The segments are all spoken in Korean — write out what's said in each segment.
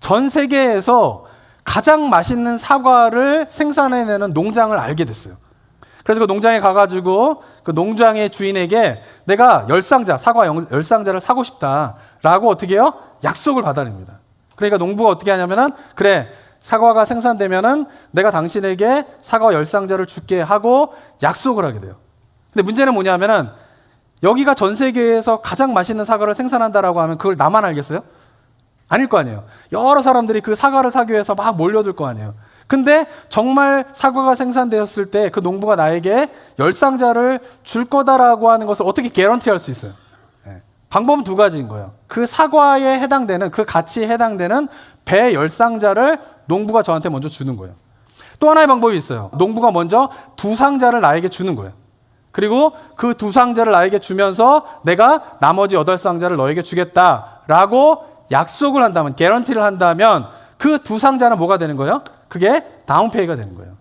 전 세계에서 가장 맛있는 사과를 생산해내는 농장을 알게 됐어요. 그래서 그 농장에 가가지고 그 농장의 주인에게 내가 사과 열상자를 사고 싶다라고 어떻게 해요? 약속을 받아냅니다. 그러니까 농부가 어떻게 하냐면은 그래, 사과가 생산되면은 내가 당신에게 사과 열상자를 줄게 하고 약속을 하게 돼요. 근데 문제는 뭐냐면은 여기가 전 세계에서 가장 맛있는 사과를 생산한다라고 하면 그걸 나만 알겠어요? 아닐 거 아니에요. 여러 사람들이 그 사과를 사기 위해서 막 몰려들 거 아니에요. 근데 정말 사과가 생산되었을 때 그 농부가 나에게 열상자를 줄 거다라고 하는 것을 어떻게 개런티할 수 있어요? 방법은 두 가지인 거예요. 그 사과에 해당되는, 그 가치에 해당되는 배 열상자를 농부가 저한테 먼저 주는 거예요. 또 하나의 방법이 있어요. 농부가 먼저 두 상자를 나에게 주는 거예요. 그리고 그 두 상자를 나에게 주면서 내가 나머지 8상자를 너에게 주겠다라고 약속을 한다면, 개런티를 한다면 그 두 상자는 뭐가 되는 거예요? 그게 다운페이가 되는 거예요.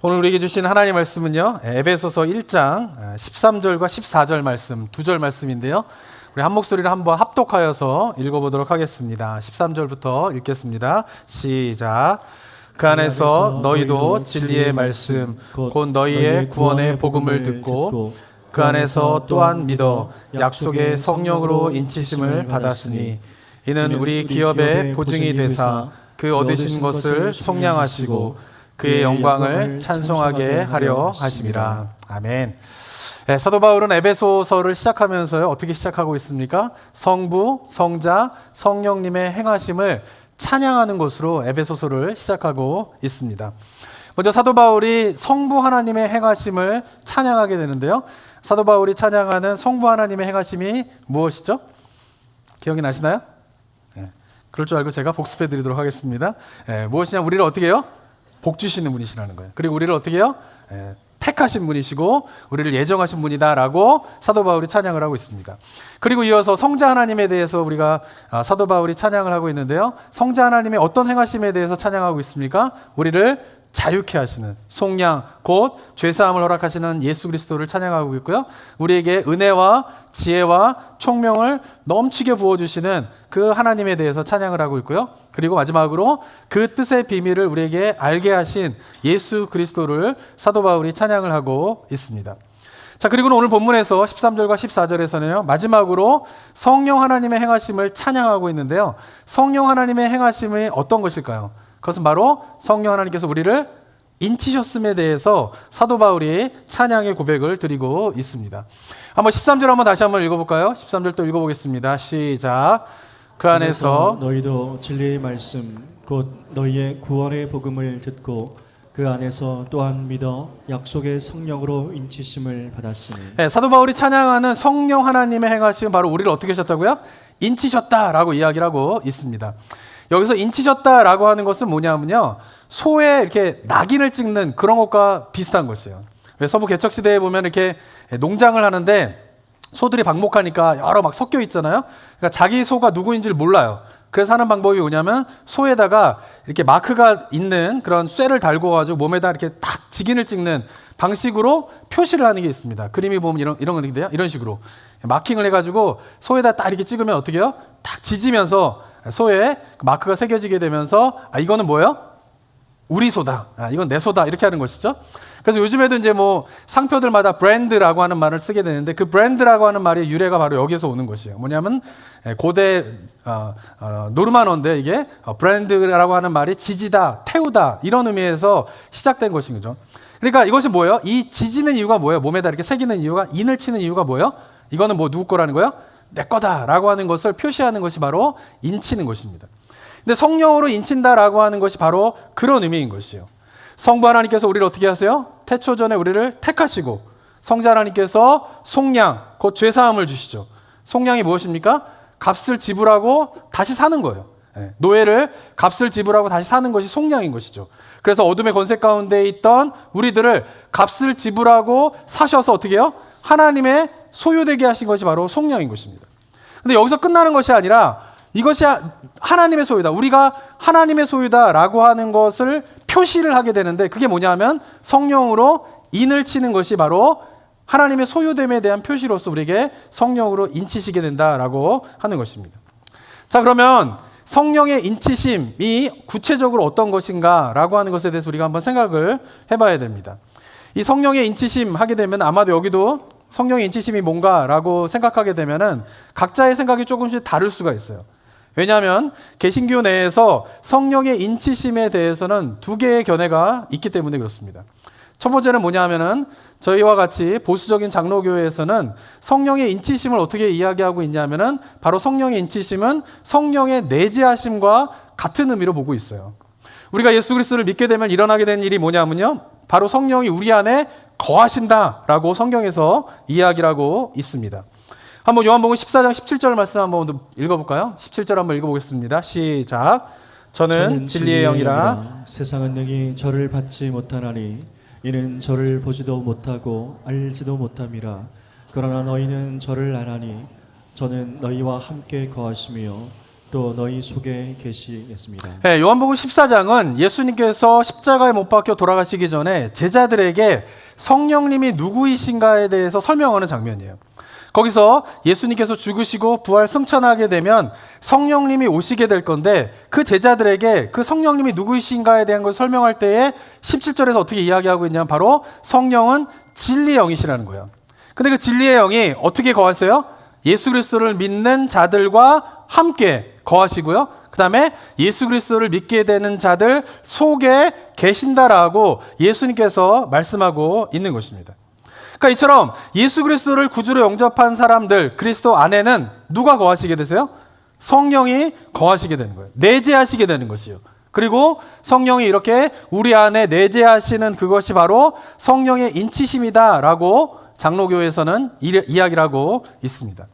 오늘 우리에게 주신 하나님 말씀은요, 에베소서 1장 13절과 14절 말씀, 2절 말씀인데요. 우리 한 목소리를 한번 합독하여서 읽어보도록 하겠습니다. 13절부터 읽겠습니다. 시작. 그 안에서 너희도 진리의 말씀, 곧 너희의 구원의 복음을 듣고 그 안에서 또한 믿어 약속의 성령으로 인치심을 받았으니 이는 우리 기업의 보증이 되사 그 얻으신 것을 속량하시고 그의 영광을 찬송하게 하려 하심이라. 아멘. 네, 사도 바울은 에베소서를 시작하면서요, 어떻게 시작하고 있습니까? 성부, 성자, 성령님의 행하심을 찬양하는 것으로 에베소서를 시작하고 있습니다. 먼저 사도 바울이 성부 하나님의 행하심을 찬양하게 되는데요. 사도 바울이 찬양하는 성부 하나님의 행하심이 무엇이죠? 기억이 나시나요? 네, 그럴 줄 알고 제가 복습해 드리도록 하겠습니다. 네, 무엇이냐? 우리를 어떻게 해요? 복 주시는 분이시라는 거예요. 그리고 우리를 어떻게 해요? 택하신 분이시고 우리를 예정하신 분이다라고 사도 바울이 찬양을 하고 있습니다. 그리고 이어서 성자 하나님에 대해서 우리가 사도 바울이 찬양을 하고 있는데요. 성자 하나님의 어떤 행하심에 대해서 찬양하고 있습니까? 우리를 자유케 하시는 속량, 곧 죄사함을 허락하시는 예수 그리스도를 찬양하고 있고요. 우리에게 은혜와 지혜와 총명을 넘치게 부어주시는 그 하나님에 대해서 찬양을 하고 있고요. 그리고 마지막으로 그 뜻의 비밀을 우리에게 알게 하신 예수 그리스도를 사도 바울이 찬양을 하고 있습니다. 자, 그리고 오늘 본문에서 13절과 14절에서는요, 마지막으로 성령 하나님의 행하심을 찬양하고 있는데요. 성령 하나님의 행하심이 어떤 것일까요? 그것은 바로 성령 하나님께서 우리를 인치셨음에 대해서 사도 바울이 찬양의 고백을 드리고 있습니다. 한번 13절 한번 다시 한번 읽어볼까요? 13절 또 읽어보겠습니다. 시작. 그 안에서 너희도 진리의 말씀 곧 너희의 구원의 복음을 듣고 그 안에서 또한 믿어 약속의 성령으로 인치심을 받았으니. 네, 사도 바울이 찬양하는 성령 하나님의 행하심은 바로 우리를 어떻게 하셨다고요? 인치셨다라고 이야기를 하고 있습니다. 여기서 인치셨다라고 하는 것은 뭐냐면요, 소에 이렇게 낙인을 찍는 그런 것과 비슷한 것이에요. 서부 개척 시대에 보면 이렇게 농장을 하는데 소들이 방목하니까 여러 막 섞여 있잖아요. 그러니까 자기 소가 누구인지를 몰라요. 그래서 하는 방법이 뭐냐면 소에다가 이렇게 마크가 있는 그런 쇠를 달고 가지고 몸에다 이렇게 딱 직인을 찍는 방식으로 표시를 하는 게 있습니다. 그림이 보면 이런 건데요. 이런 식으로 마킹을 해가지고 소에다 딱 이렇게 찍으면 어떻게 해요? 딱 지지면서 소에 마크가 새겨지게 되면서 이거는 뭐예요? 우리 소다. 이건 내 소다. 이렇게 하는 것이죠. 그래서 요즘에도 이제 뭐 상표들마다 브랜드라고 하는 말을 쓰게 되는데 그 브랜드라고 하는 말의 유래가 바로 여기서 오는 것이에요. 뭐냐면 고대 노르만어인데 이게 브랜드라고 하는 말이 지지다, 태우다 이런 의미에서 시작된 것인 거죠. 그러니까 이것이 뭐예요? 이 지지는 이유가 뭐예요? 몸에다 이렇게 새기는 이유가, 인을 치는 이유가 뭐예요? 이거는 뭐 누구 거라는 거예요? 내 거다라고 하는 것을 표시하는 것이 바로 인치는 것입니다. 근데 성령으로 인친다라고 하는 것이 바로 그런 의미인 것이에요. 성부 하나님께서 우리를 어떻게 하세요? 태초 전에 우리를 택하시고 성자 하나님께서 속량, 곧 죄사함을 주시죠. 속량이 무엇입니까? 값을 지불하고 다시 사는 거예요. 노예를 값을 지불하고 다시 사는 것이 속량인 것이죠. 그래서 어둠의 권세 가운데 있던 우리들을 값을 지불하고 사셔서 어떻게 해요? 하나님의 소유되게 하신 것이 바로 속량인 것입니다. 근데 여기서 끝나는 것이 아니라 이것이 하나님의 소유다. 우리가 하나님의 소유다라고 하는 것을 표시를 하게 되는데 그게 뭐냐면 성령으로 인을 치는 것이 바로 하나님의 소유됨에 대한 표시로서 우리에게 성령으로 인치시게 된다라고 하는 것입니다. 자, 그러면 성령의 인치심이 구체적으로 어떤 것인가라고 하는 것에 대해서 우리가 한번 생각을 해봐야 됩니다. 이 성령의 인치심 하게 되면 아마도 여기도 성령의 인치심이 뭔가라고 생각하게 되면은 각자의 생각이 조금씩 다를 수가 있어요. 왜냐하면 개신교 내에서 성령의 인치심에 대해서는 두 개의 견해가 있기 때문에 그렇습니다. 첫 번째는 뭐냐면은 저희와 같이 보수적인 장로교회에서는 성령의 인치심을 어떻게 이야기하고 있냐면은 바로 성령의 인치심은 성령의 내재하심과 같은 의미로 보고 있어요. 우리가 예수 그리스도를 믿게 되면 일어나게 되는 일이 뭐냐면요, 바로 성령이 우리 안에 거하신다라고 성경에서 이야기를 하고 있습니다. 한번 요한복음 14장 17절 말씀 한번 읽어볼까요? 17절 한번 읽어보겠습니다. 시작. 저는 진리의 영이라 세상은 능히 저를 받지 못하나니 이는 저를 보지도 못하고 알지도 못함이라. 그러나 너희는 저를 아나니 저는 너희와 함께 거하시며 또 너희 속에 계시겠습니다. 네, 요한복음 14장은 예수님께서 십자가에 못 박혀 돌아가시기 전에 제자들에게 성령님이 누구이신가에 대해서 설명하는 장면이에요. 거기서 예수님께서 죽으시고 부활 승천하게 되면 성령님이 오시게 될 건데 그 제자들에게 그 성령님이 누구이신가에 대한 걸 설명할 때에 17절에서 어떻게 이야기하고 있냐면 바로 성령은 진리의 영이시라는 거예요. 근데 그 진리의 영이 어떻게 거하세요? 예수 그리스도를 믿는 자들과 함께 거하시고요. 그 다음에 예수 그리스도를 믿게 되는 자들 속에 계신다라고 예수님께서 말씀하고 있는 것입니다. 그러니까 이처럼 예수 그리스도를 구주로 영접한 사람들, 그리스도 안에는 누가 거하시게 되세요? 성령이 거하시게 되는 거예요. 내재하시게 되는 것이요. 그리고 성령이 이렇게 우리 안에 내재하시는 그것이 바로 성령의 인치심이다라고 장로교에서는 이야기를 하고 있습니다.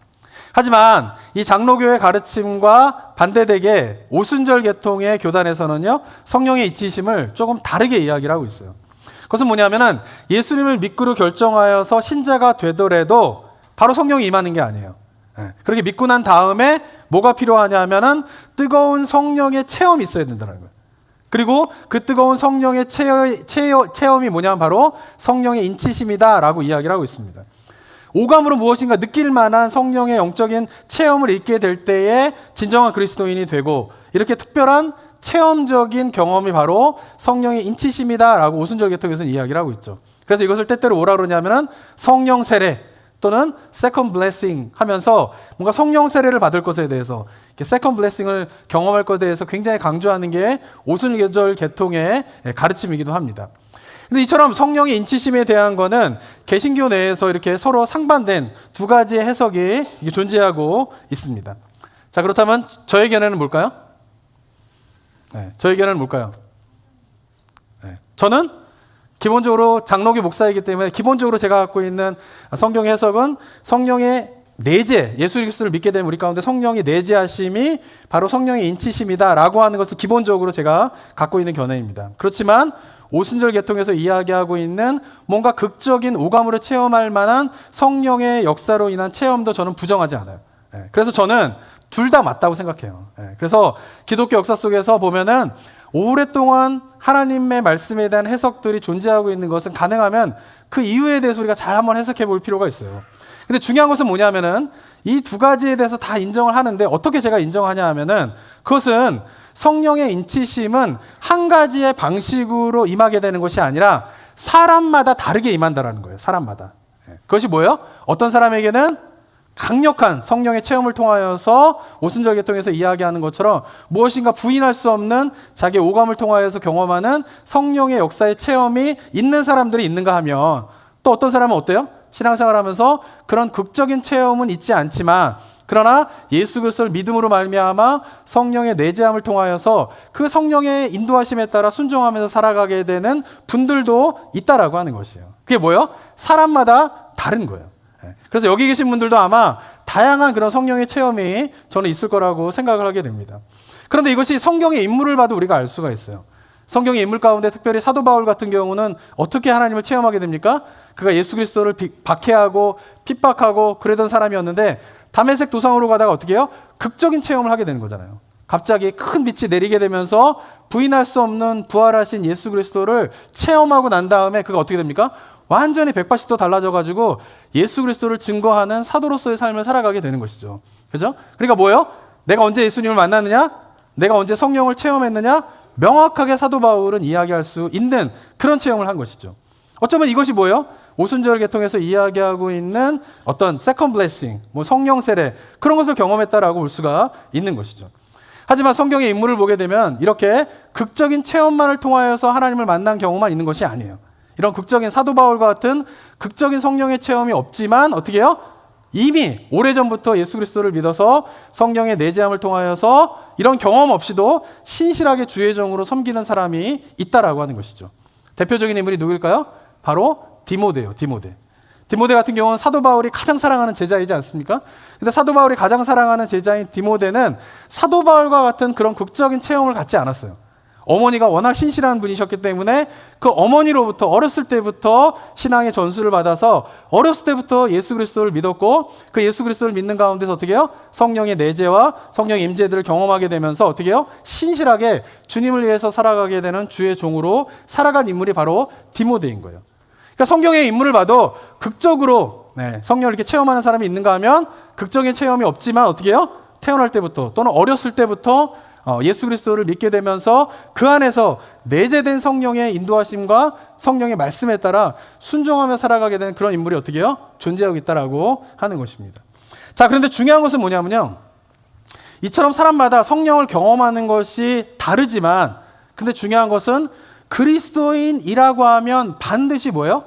하지만 이 장로교의 가르침과 반대되게 오순절 계통의 교단에서는요, 성령의 인치심을 조금 다르게 이야기를 하고 있어요. 그것은 뭐냐면은 예수님을 믿기로 결정하여서 신자가 되더라도 바로 성령이 임하는 게 아니에요. 그렇게 믿고 난 다음에 뭐가 필요하냐면은 뜨거운 성령의 체험이 있어야 된다는 거예요. 그리고 그 뜨거운 성령의 체험이 뭐냐면 바로 성령의 인치심이다라고 이야기를 하고 있습니다. 오감으로 무엇인가 느낄 만한 성령의 영적인 체험을 잊게 될 때에 진정한 그리스도인이 되고, 이렇게 특별한 체험적인 경험이 바로 성령의 인치심이다라고 오순절 계통에서는 이야기를 하고 있죠. 그래서 이것을 때때로 뭐라 그러냐면은 성령 세례 또는 second blessing 하면서 뭔가 성령 세례를 받을 것에 대해서 second blessing을 경험할 것에 대해서 굉장히 강조하는 게 오순절 계통의 가르침이기도 합니다. 근데 이처럼 성령의 인치심에 대한 거는 개신교 내에서 이렇게 서로 상반된 두 가지의 해석이 존재하고 있습니다. 자, 그렇다면 저의 견해는 뭘까요? 저의 견해는 뭘까요? 저는 기본적으로 장로교 목사이기 때문에 기본적으로 제가 갖고 있는 성경 해석은 성령의 내재, 예수 그리스도를 믿게 되면 우리 가운데 성령의 내재하심이 바로 성령의 인치심이다라고 하는 것을 기본적으로 제가 갖고 있는 견해입니다. 그렇지만 오순절 계통에서 이야기하고 있는 뭔가 극적인 오감으로 체험할 만한 성령의 역사로 인한 체험도 저는 부정하지 않아요. 그래서 저는 둘 다 맞다고 생각해요. 그래서 기독교 역사 속에서 보면은 오랫동안 하나님의 말씀에 대한 해석들이 존재하고 있는 것은 가능하면 그 이유에 대해서 우리가 잘 한번 해석해 볼 필요가 있어요. 근데 중요한 것은 뭐냐면은 이 두 가지에 대해서 다 인정을 하는데 어떻게 제가 인정하냐 하면은 그것은 성령의 인치심은 한 가지의 방식으로 임하게 되는 것이 아니라 사람마다 다르게 임한다라는 거예요. 사람마다. 그것이 뭐예요? 어떤 사람에게는 강력한 성령의 체험을 통하여서 오순절 계통에서 이야기하는 것처럼 무엇인가 부인할 수 없는 자기의 오감을 통하여서 경험하는 성령의 역사의 체험이 있는 사람들이 있는가 하면, 또 어떤 사람은 어때요? 신앙생활하면서 그런 극적인 체험은 있지 않지만 그러나 예수 그리스도를 믿음으로 말미암아 성령의 내재함을 통하여서 그 성령의 인도하심에 따라 순종하면서 살아가게 되는 분들도 있다라고 하는 것이에요. 그게 뭐예요? 사람마다 다른 거예요. 그래서 여기 계신 분들도 아마 다양한 그런 성령의 체험이 저는 있을 거라고 생각을 하게 됩니다. 그런데 이것이 성경의 인물을 봐도 우리가 알 수가 있어요. 성경의 인물 가운데 특별히 사도 바울 같은 경우는 어떻게 하나님을 체험하게 됩니까? 그가 예수 그리스도를 박해하고 핍박하고 그러던 사람이었는데 다메섹 도상으로 가다가 어떻게 해요? 극적인 체험을 하게 되는 거잖아요. 갑자기 큰 빛이 내리게 되면서 부인할 수 없는 부활하신 예수 그리스도를 체험하고 난 다음에 그가 어떻게 됩니까? 완전히 180도 달라져가지고 예수 그리스도를 증거하는 사도로서의 삶을 살아가게 되는 것이죠. 그죠? 그러니까 뭐예요? 내가 언제 예수님을 만났느냐? 내가 언제 성령을 체험했느냐? 명확하게 사도 바울은 이야기할 수 있는 그런 체험을 한 것이죠. 어쩌면 이것이 뭐예요? 오순절 계통에서 이야기하고 있는 어떤 세컨 블레싱, 뭐 성령 세례, 그런 것을 경험했다라고 볼 수가 있는 것이죠. 하지만 성경의 인물을 보게 되면 이렇게 극적인 체험만을 통하여서 하나님을 만난 경우만 있는 것이 아니에요. 이런 극적인 사도 바울과 같은 극적인 성령의 체험이 없지만 어떻게 해요? 이미 오래전부터 예수 그리스도를 믿어서 성령의 내재함을 통하여서 이런 경험 없이도 신실하게 주의 종으로 섬기는 사람이 있다라고 하는 것이죠. 대표적인 인물이 누구일까요? 바로 디모데요. 디모데 같은 경우는 사도 바울이 가장 사랑하는 제자이지 않습니까? 근데 사도 바울이 가장 사랑하는 제자인 디모데는 사도 바울과 같은 그런 극적인 체험을 갖지 않았어요. 어머니가 워낙 신실한 분이셨기 때문에 그 어머니로부터 어렸을 때부터 신앙의 전수를 받아서 어렸을 때부터 예수 그리스도를 믿었고 그 예수 그리스도를 믿는 가운데서 어떻게 해요? 성령의 내재와 성령의 임재들을 경험하게 되면서 어떻게 해요? 신실하게 주님을 위해서 살아가게 되는 주의 종으로 살아간 인물이 바로 디모데인 거예요. 그러니까 성경의 인물을 봐도 극적으로 성령을 이렇게 체험하는 사람이 있는가 하면 극적인 체험이 없지만 어떻게 해요? 태어날 때부터 또는 어렸을 때부터 예수 그리스도를 믿게 되면서 그 안에서 내재된 성령의 인도하심과 성령의 말씀에 따라 순종하며 살아가게 되는 그런 인물이 어떻게 해요? 존재하고 있다라고 하는 것입니다. 자, 그런데 중요한 것은 뭐냐면요. 이처럼 사람마다 성령을 경험하는 것이 다르지만 근데 중요한 것은 그리스도인이라고 하면 반드시 뭐예요?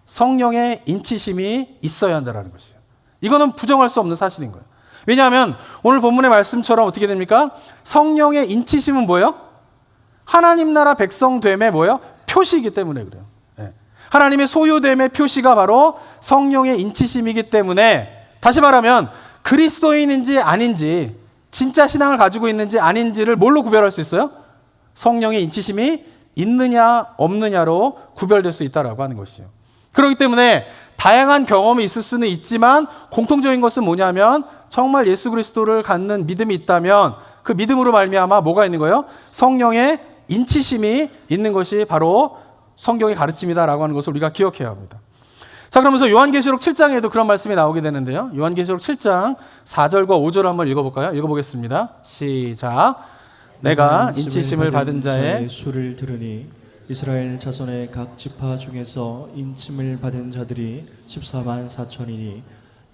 성령의 인치심이 있어야 한다는 것이에요. 이거는 부정할 수 없는 사실인 거예요. 왜냐하면 오늘 본문의 말씀처럼 어떻게 됩니까? 성령의 인치심은 뭐예요? 하나님 나라 백성됨의 뭐예요? 표시이기 때문에 그래요. 하나님의 소유됨의 표시가 바로 성령의 인치심이기 때문에 다시 말하면 그리스도인인지 아닌지 진짜 신앙을 가지고 있는지 아닌지를 뭘로 구별할 수 있어요? 성령의 인치심이 있느냐 없느냐로 구별될 수 있다라고 하는 것이에요. 그렇기 때문에 다양한 경험이 있을 수는 있지만 공통적인 것은 뭐냐면 정말 예수 그리스도를 갖는 믿음이 있다면 그 믿음으로 말미암아 뭐가 있는 거예요? 성령의 인치심이 있는 것이 바로 성경의 가르침이다라고 하는 것을 우리가 기억해야 합니다. 자, 그러면서 요한계시록 7장에도 그런 말씀이 나오게 되는데요. 요한계시록 7장 4절과 5절을 한번 읽어볼까요? 읽어보겠습니다. 시작. 내가 인치심을 받은 자의 수를 들으니 이스라엘 자손의 각 지파 중에서 인침을 받은 자들이 14만 4천이니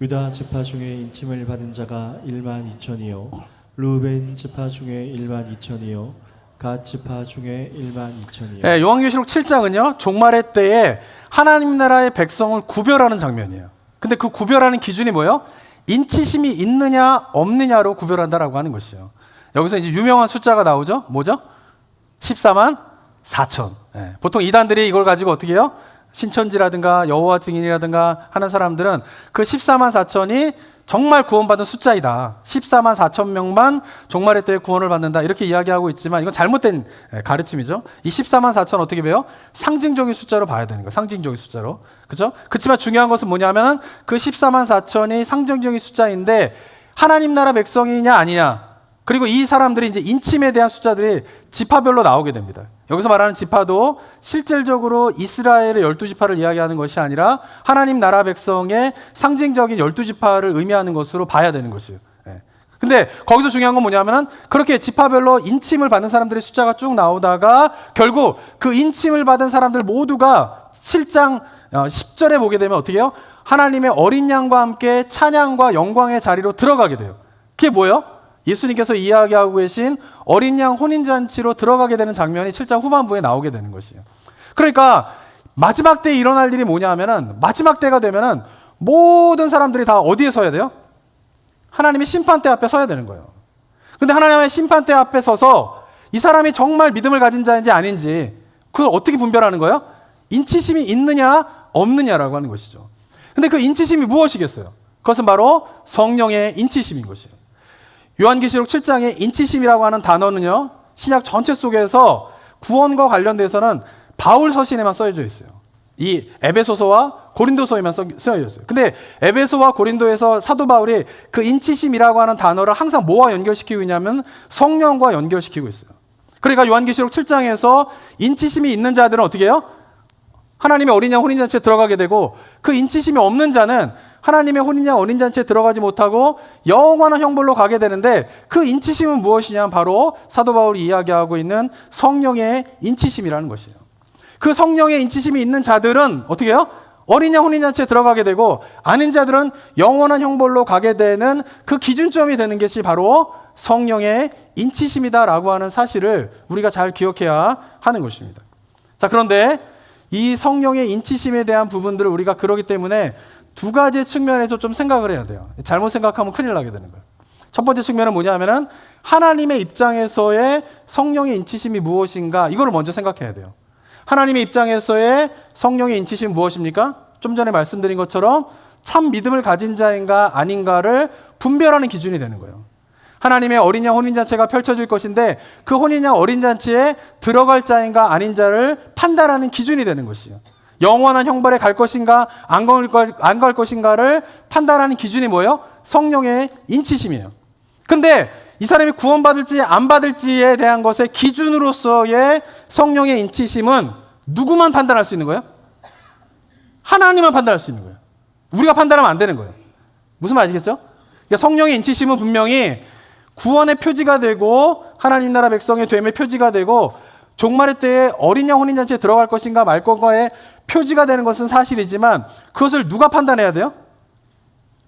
유다 지파 중에 인침을 받은 자가 1만 2천이요 루벤 지파 중에 1만 2천이요 갓 지파 중에 1만 2천이요. 요한계시록 7장은요 종말의 때에 하나님 나라의 백성을 구별하는 장면이에요. 근데 그 구별하는 기준이 뭐예요? 인치심이 있느냐 없느냐로 구별한다라고 하는 것이에요. 여기서 이제 유명한 숫자가 나오죠. 뭐죠? 14만 4천. 보통 이단들이 이걸 가지고 어떻게 해요? 신천지라든가 여호와 증인이라든가 하는 사람들은 그 14만 4천이 정말 구원받은 숫자이다. 14만 4천 명만 종말의 때에 구원을 받는다. 이렇게 이야기하고 있지만 이건 잘못된 가르침이죠. 이 14만 4천 어떻게 봐요? 상징적인 숫자로 봐야 되는 거예요. 상징적인 숫자로. 그렇죠? 그렇지만 중요한 것은 뭐냐면은 그 14만 4천이 상징적인 숫자인데 하나님 나라 백성이냐 아니냐. 그리고 이 사람들이 이제 인침에 대한 숫자들이 지파별로 나오게 됩니다. 여기서 말하는 지파도 실질적으로 이스라엘의 12지파를 이야기하는 것이 아니라 하나님 나라 백성의 상징적인 12지파를 의미하는 것으로 봐야 되는 것이에요. 근데 거기서 중요한 건 뭐냐면은 그렇게 지파별로 인침을 받는 사람들의 숫자가 쭉 나오다가 결국 그 인침을 받은 사람들 모두가 7장 10절에 보게 되면 어떻게 해요? 하나님의 어린 양과 함께 찬양과 영광의 자리로 들어가게 돼요. 그게 뭐예요? 예수님께서 이야기하고 계신 어린 양 혼인잔치로 들어가게 되는 장면이 7장 후반부에 나오게 되는 것이에요. 그러니까 마지막 때에 일어날 일이 뭐냐 하면은 마지막 때가 되면은 모든 사람들이 다 어디에 서야 돼요? 하나님의 심판대 앞에 서야 되는 거예요. 근데 하나님의 심판대 앞에 서서 이 사람이 정말 믿음을 가진 자인지 아닌지 그걸 어떻게 분별하는 거예요? 인치심이 있느냐 없느냐라고 하는 것이죠. 근데 그 인치심이 무엇이겠어요? 그것은 바로 성령의 인치심인 것이에요. 요한계시록 7장의 인치심이라고 하는 단어는요, 신약 전체 속에서 구원과 관련돼서는 바울 서신에만 써져 있어요. 이 에베소서와 고린도서에만 쓰여져 있어요. 근데 에베소와 고린도에서 사도 바울이 그 인치심이라고 하는 단어를 항상 뭐와 연결시키고 있냐면 성령과 연결시키고 있어요. 그러니까 요한계시록 7장에서 인치심이 있는 자들은 어떻게 해요? 하나님의 어린 양 혼인잔치에 들어가게 되고, 그 인치심이 없는 자는 하나님의 어린 양 혼인잔치에 들어가지 못하고 영원한 형벌로 가게 되는데, 그 인치심은 무엇이냐? 바로 사도 바울이 이야기하고 있는 성령의 인치심이라는 것이에요. 그 성령의 인치심이 있는 자들은 어떻게 해요? 어린 양 혼인잔치에 들어가게 되고, 아닌 자들은 영원한 형벌로 가게 되는 그 기준점이 되는 것이 바로 성령의 인치심이다라고 하는 사실을 우리가 잘 기억해야 하는 것입니다. 자, 그런데 이 성령의 인치심에 대한 부분들을 우리가 그러기 때문에 두 가지 측면에서 좀 생각을 해야 돼요. 잘못 생각하면 큰일 나게 되는 거예요. 첫 번째 측면은 뭐냐면은 하나님의 입장에서의 성령의 인치심이 무엇인가, 이거를 먼저 생각해야 돼요. 하나님의 입장에서의 성령의 인치심은 무엇입니까? 좀 전에 말씀드린 것처럼 참 믿음을 가진 자인가 아닌가를 분별하는 기준이 되는 거예요. 하나님의 어린 양 혼인잔치가 펼쳐질 것인데, 그 혼인 양 어린잔치에 들어갈 자인가 아닌 자를 판단하는 기준이 되는 것이에요. 영원한 형벌에 갈 것인가 안 갈 것인가를 판단하는 기준이 뭐예요? 성령의 인치심이에요. 근데 이 사람이 구원받을지 안 받을지에 대한 것의 기준으로서의 성령의 인치심은 누구만 판단할 수 있는 거예요? 하나님만 판단할 수 있는 거예요. 우리가 판단하면 안 되는 거예요. 무슨 말 아시겠죠? 그러니까 성령의 인치심은 분명히 구원의 표지가 되고 하나님 나라 백성의 됨의 표지가 되고 종말의 때에 어린 양 혼인잔치에 들어갈 것인가 말 건가의 표지가 되는 것은 사실이지만, 그것을 누가 판단해야 돼요?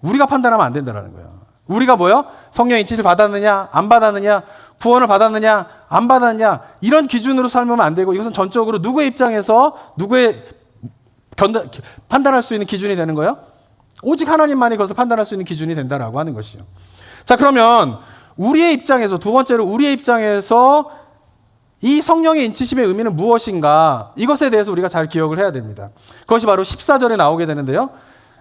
우리가 판단하면 안 된다는 거예요. 우리가 뭐요? 성령 인치를 받았느냐 안 받았느냐, 구원을 받았느냐 안 받았느냐, 이런 기준으로 살면 안 되고, 이것은 전적으로 누구의 입장에서 누구의 판단할 수 있는 기준이 되는 거예요? 오직 하나님만이 그것을 판단할 수 있는 기준이 된다라고 하는 것이요. 자, 그러면 우리의 입장에서, 두 번째로 우리의 입장에서 이 성령의 인치심의 의미는 무엇인가, 이것에 대해서 우리가 잘 기억을 해야 됩니다. 그것이 바로 14절에 나오게 되는데요.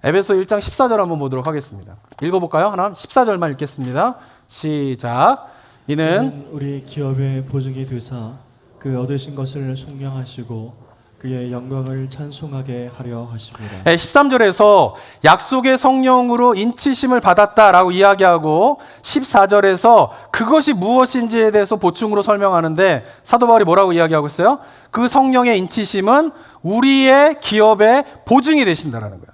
에베소 1장 14절 한번 보도록 하겠습니다. 읽어볼까요? 하나 14절만 읽겠습니다. 시작. 이는 우리 기업의 보증이 되사 그 얻으신 것을 속량하시고 그의 영광을 찬송하게 하려 하십니다. 13절에서 약속의 성령으로 인치심을 받았다라고 이야기하고, 14절에서 그것이 무엇인지에 대해서 보충으로 설명하는데, 사도 바울이 뭐라고 이야기하고 있어요? 그 성령의 인치심은 우리의 기업의 보증이 되신다라는 거예요.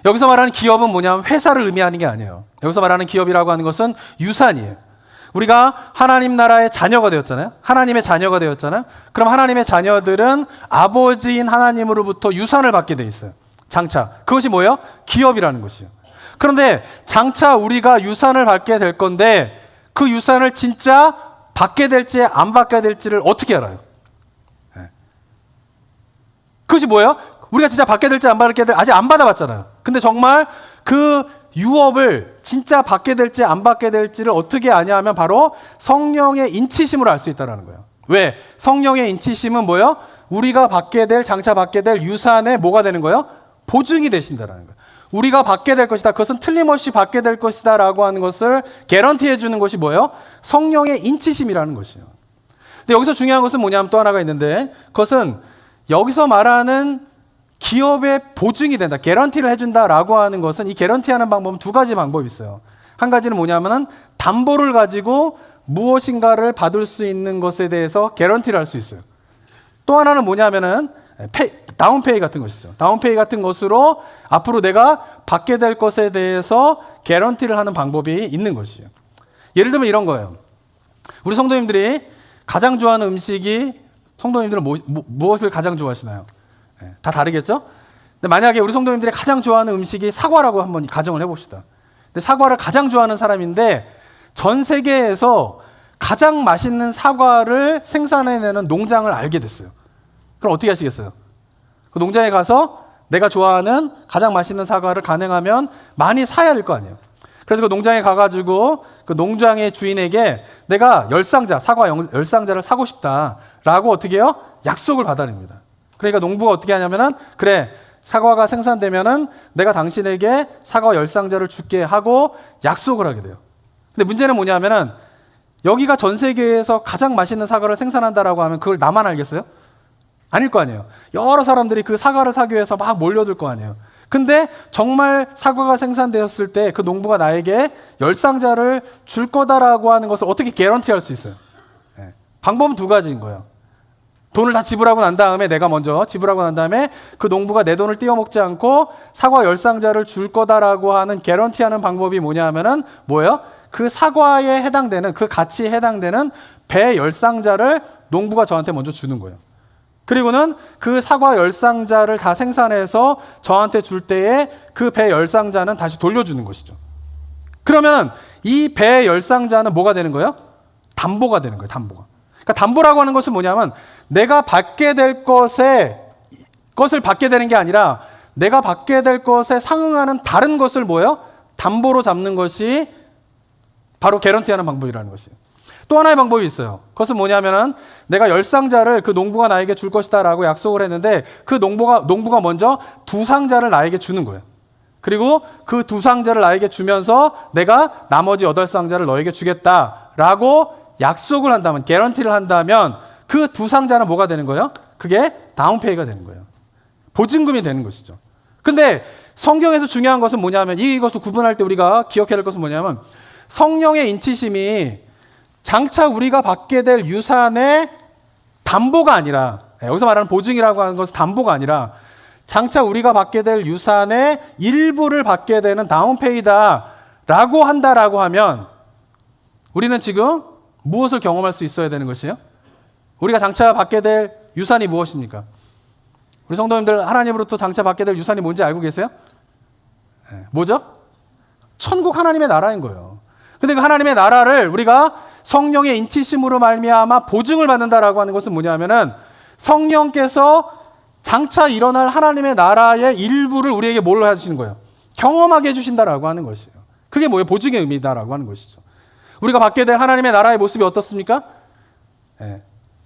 여기서 말하는 기업은 뭐냐면 회사를 의미하는 게 아니에요. 여기서 말하는 기업이라고 하는 것은 유산이에요. 우리가 하나님 나라의 자녀가 되었잖아요. 하나님의 자녀가 되었잖아요. 그럼 하나님의 자녀들은 아버지인 하나님으로부터 유산을 받게 돼 있어요. 장차. 그것이 뭐예요? 기업이라는 것이에요. 그런데 장차 우리가 유산을 받게 될 건데, 그 유산을 진짜 받게 될지 안 받게 될지를 어떻게 알아요? 네. 그것이 뭐예요? 우리가 진짜 받게 될지 안 받게 될지 아직 안 받아봤잖아요. 근데 정말 그 유업을 진짜 받게 될지 안 받게 될지를 어떻게 아냐 하면 바로 성령의 인치심으로 알 수 있다는 거예요. 왜? 성령의 인치심은 뭐예요? 우리가 받게 될, 장차 받게 될 유산의 뭐가 되는 거예요? 보증이 되신다는 거예요. 우리가 받게 될 것이다, 그것은 틀림없이 받게 될 것이다 라고 하는 것을 개런티해 주는 것이 뭐예요? 성령의 인치심이라는 것이에요. 근데 여기서 중요한 것은 뭐냐면 또 하나가 있는데, 그것은 여기서 말하는 기업의 보증이 된다, 개런티를 해준다라고 하는 것은, 이 개런티하는 방법은 두 가지 방법이 있어요. 한 가지는 뭐냐면은 담보를 가지고 무엇인가를 받을 수 있는 것에 대해서 개런티를 할 수 있어요. 또 하나는 뭐냐면은 다운페이 같은 것이죠. 다운페이 같은 것으로 앞으로 내가 받게 될 것에 대해서 개런티를 하는 방법이 있는 것이에요. 예를 들면 이런 거예요. 우리 성도님들이 가장 좋아하는 음식이, 성도님들은 무엇을 가장 좋아하시나요? 다 다르겠죠? 근데 만약에 우리 성도님들이 가장 좋아하는 음식이 사과라고 한번 가정을 해봅시다. 근데 사과를 가장 좋아하는 사람인데, 전 세계에서 가장 맛있는 사과를 생산해내는 농장을 알게 됐어요. 그럼 어떻게 하시겠어요? 그 농장에 가서 내가 좋아하는 가장 맛있는 사과를 가능하면 많이 사야 될 거 아니에요. 그래서 그 농장에 가가지고 그 농장의 주인에게 내가 사과 10상자를 사고 싶다라고 어떻게 해요? 약속을 받아냅니다. 그러니까 농부가 어떻게 하냐면은, 그래, 사과가 생산되면은 내가 당신에게 사과 10상자를 줄게 하고 약속을 하게 돼요. 근데 문제는 뭐냐면은, 여기가 전 세계에서 가장 맛있는 사과를 생산한다라고 하면 그걸 나만 알겠어요? 아닐 거 아니에요. 여러 사람들이 그 사과를 사기 위해서 막 몰려들 거 아니에요. 근데 정말 사과가 생산되었을 때 그 농부가 나에게 10상자를 줄 거다라고 하는 것을 어떻게 개런티할 수 있어요? 방법은 두 가지인 거예요. 돈을 다 지불하고 난 다음에 내가 먼저 지불하고 난 다음에 그 농부가 내 돈을 떼어먹지 않고 사과 10상자를 줄 거다라고 하는 개런티하는 방법이 뭐냐 하면은 뭐예요? 그 사과에 해당되는 그 가치에 해당되는 배 10상자를 농부가 저한테 먼저 주는 거예요. 그리고는 그 사과 10상자를 다 생산해서 저한테 줄 때에 그 배 10상자는 다시 돌려주는 것이죠. 그러면 이 배 10상자는 뭐가 되는 거예요? 담보가 되는 거예요. 담보가. 그러니까 담보라고 하는 것은 뭐냐면 내가 받게 될 것을 받게 되는 게 아니라 내가 받게 될 것에 상응하는 다른 것을 뭐예요? 담보로 잡는 것이 바로 개런티하는 방법이라는 것이에요. 또 하나의 방법이 있어요. 그것은 뭐냐면은 내가 10상자를 그 농부가 나에게 줄 것이다 라고 약속을 했는데 그 농부가 먼저 2상자를 나에게 주는 거예요. 그리고 그 2상자를 나에게 주면서 내가 나머지 8상자를 너에게 주겠다라고 약속을 한다면, 개런티를 한다면 그 2상자는 뭐가 되는 거예요? 그게 다운페이가 되는 거예요. 보증금이 되는 것이죠. 근데 성경에서 중요한 것은 뭐냐면 이것을 구분할 때 우리가 기억해야 할 것은 뭐냐면 성령의 인치심이 장차 우리가 받게 될 유산의 담보가 아니라, 여기서 말하는 보증이라고 하는 것은 담보가 아니라 장차 우리가 받게 될 유산의 일부를 받게 되는 다운페이다라고 한다라고 하면 우리는 지금 무엇을 경험할 수 있어야 되는 것이에요? 우리가 장차 받게 될 유산이 무엇입니까? 우리 성도님들 하나님으로부터 장차 받게 될 유산이 뭔지 알고 계세요? 뭐죠? 천국 하나님의 나라인 거예요. 근데 그 하나님의 나라를 우리가 성령의 인치심으로 말미암아 보증을 받는다라고 하는 것은 뭐냐면은 성령께서 장차 일어날 하나님의 나라의 일부를 우리에게 뭘로 해주시는 거예요? 경험하게 해주신다라고 하는 것이에요. 그게 뭐예요? 보증의 의미다라고 하는 것이죠. 우리가 받게 될 하나님의 나라의 모습이 어떻습니까?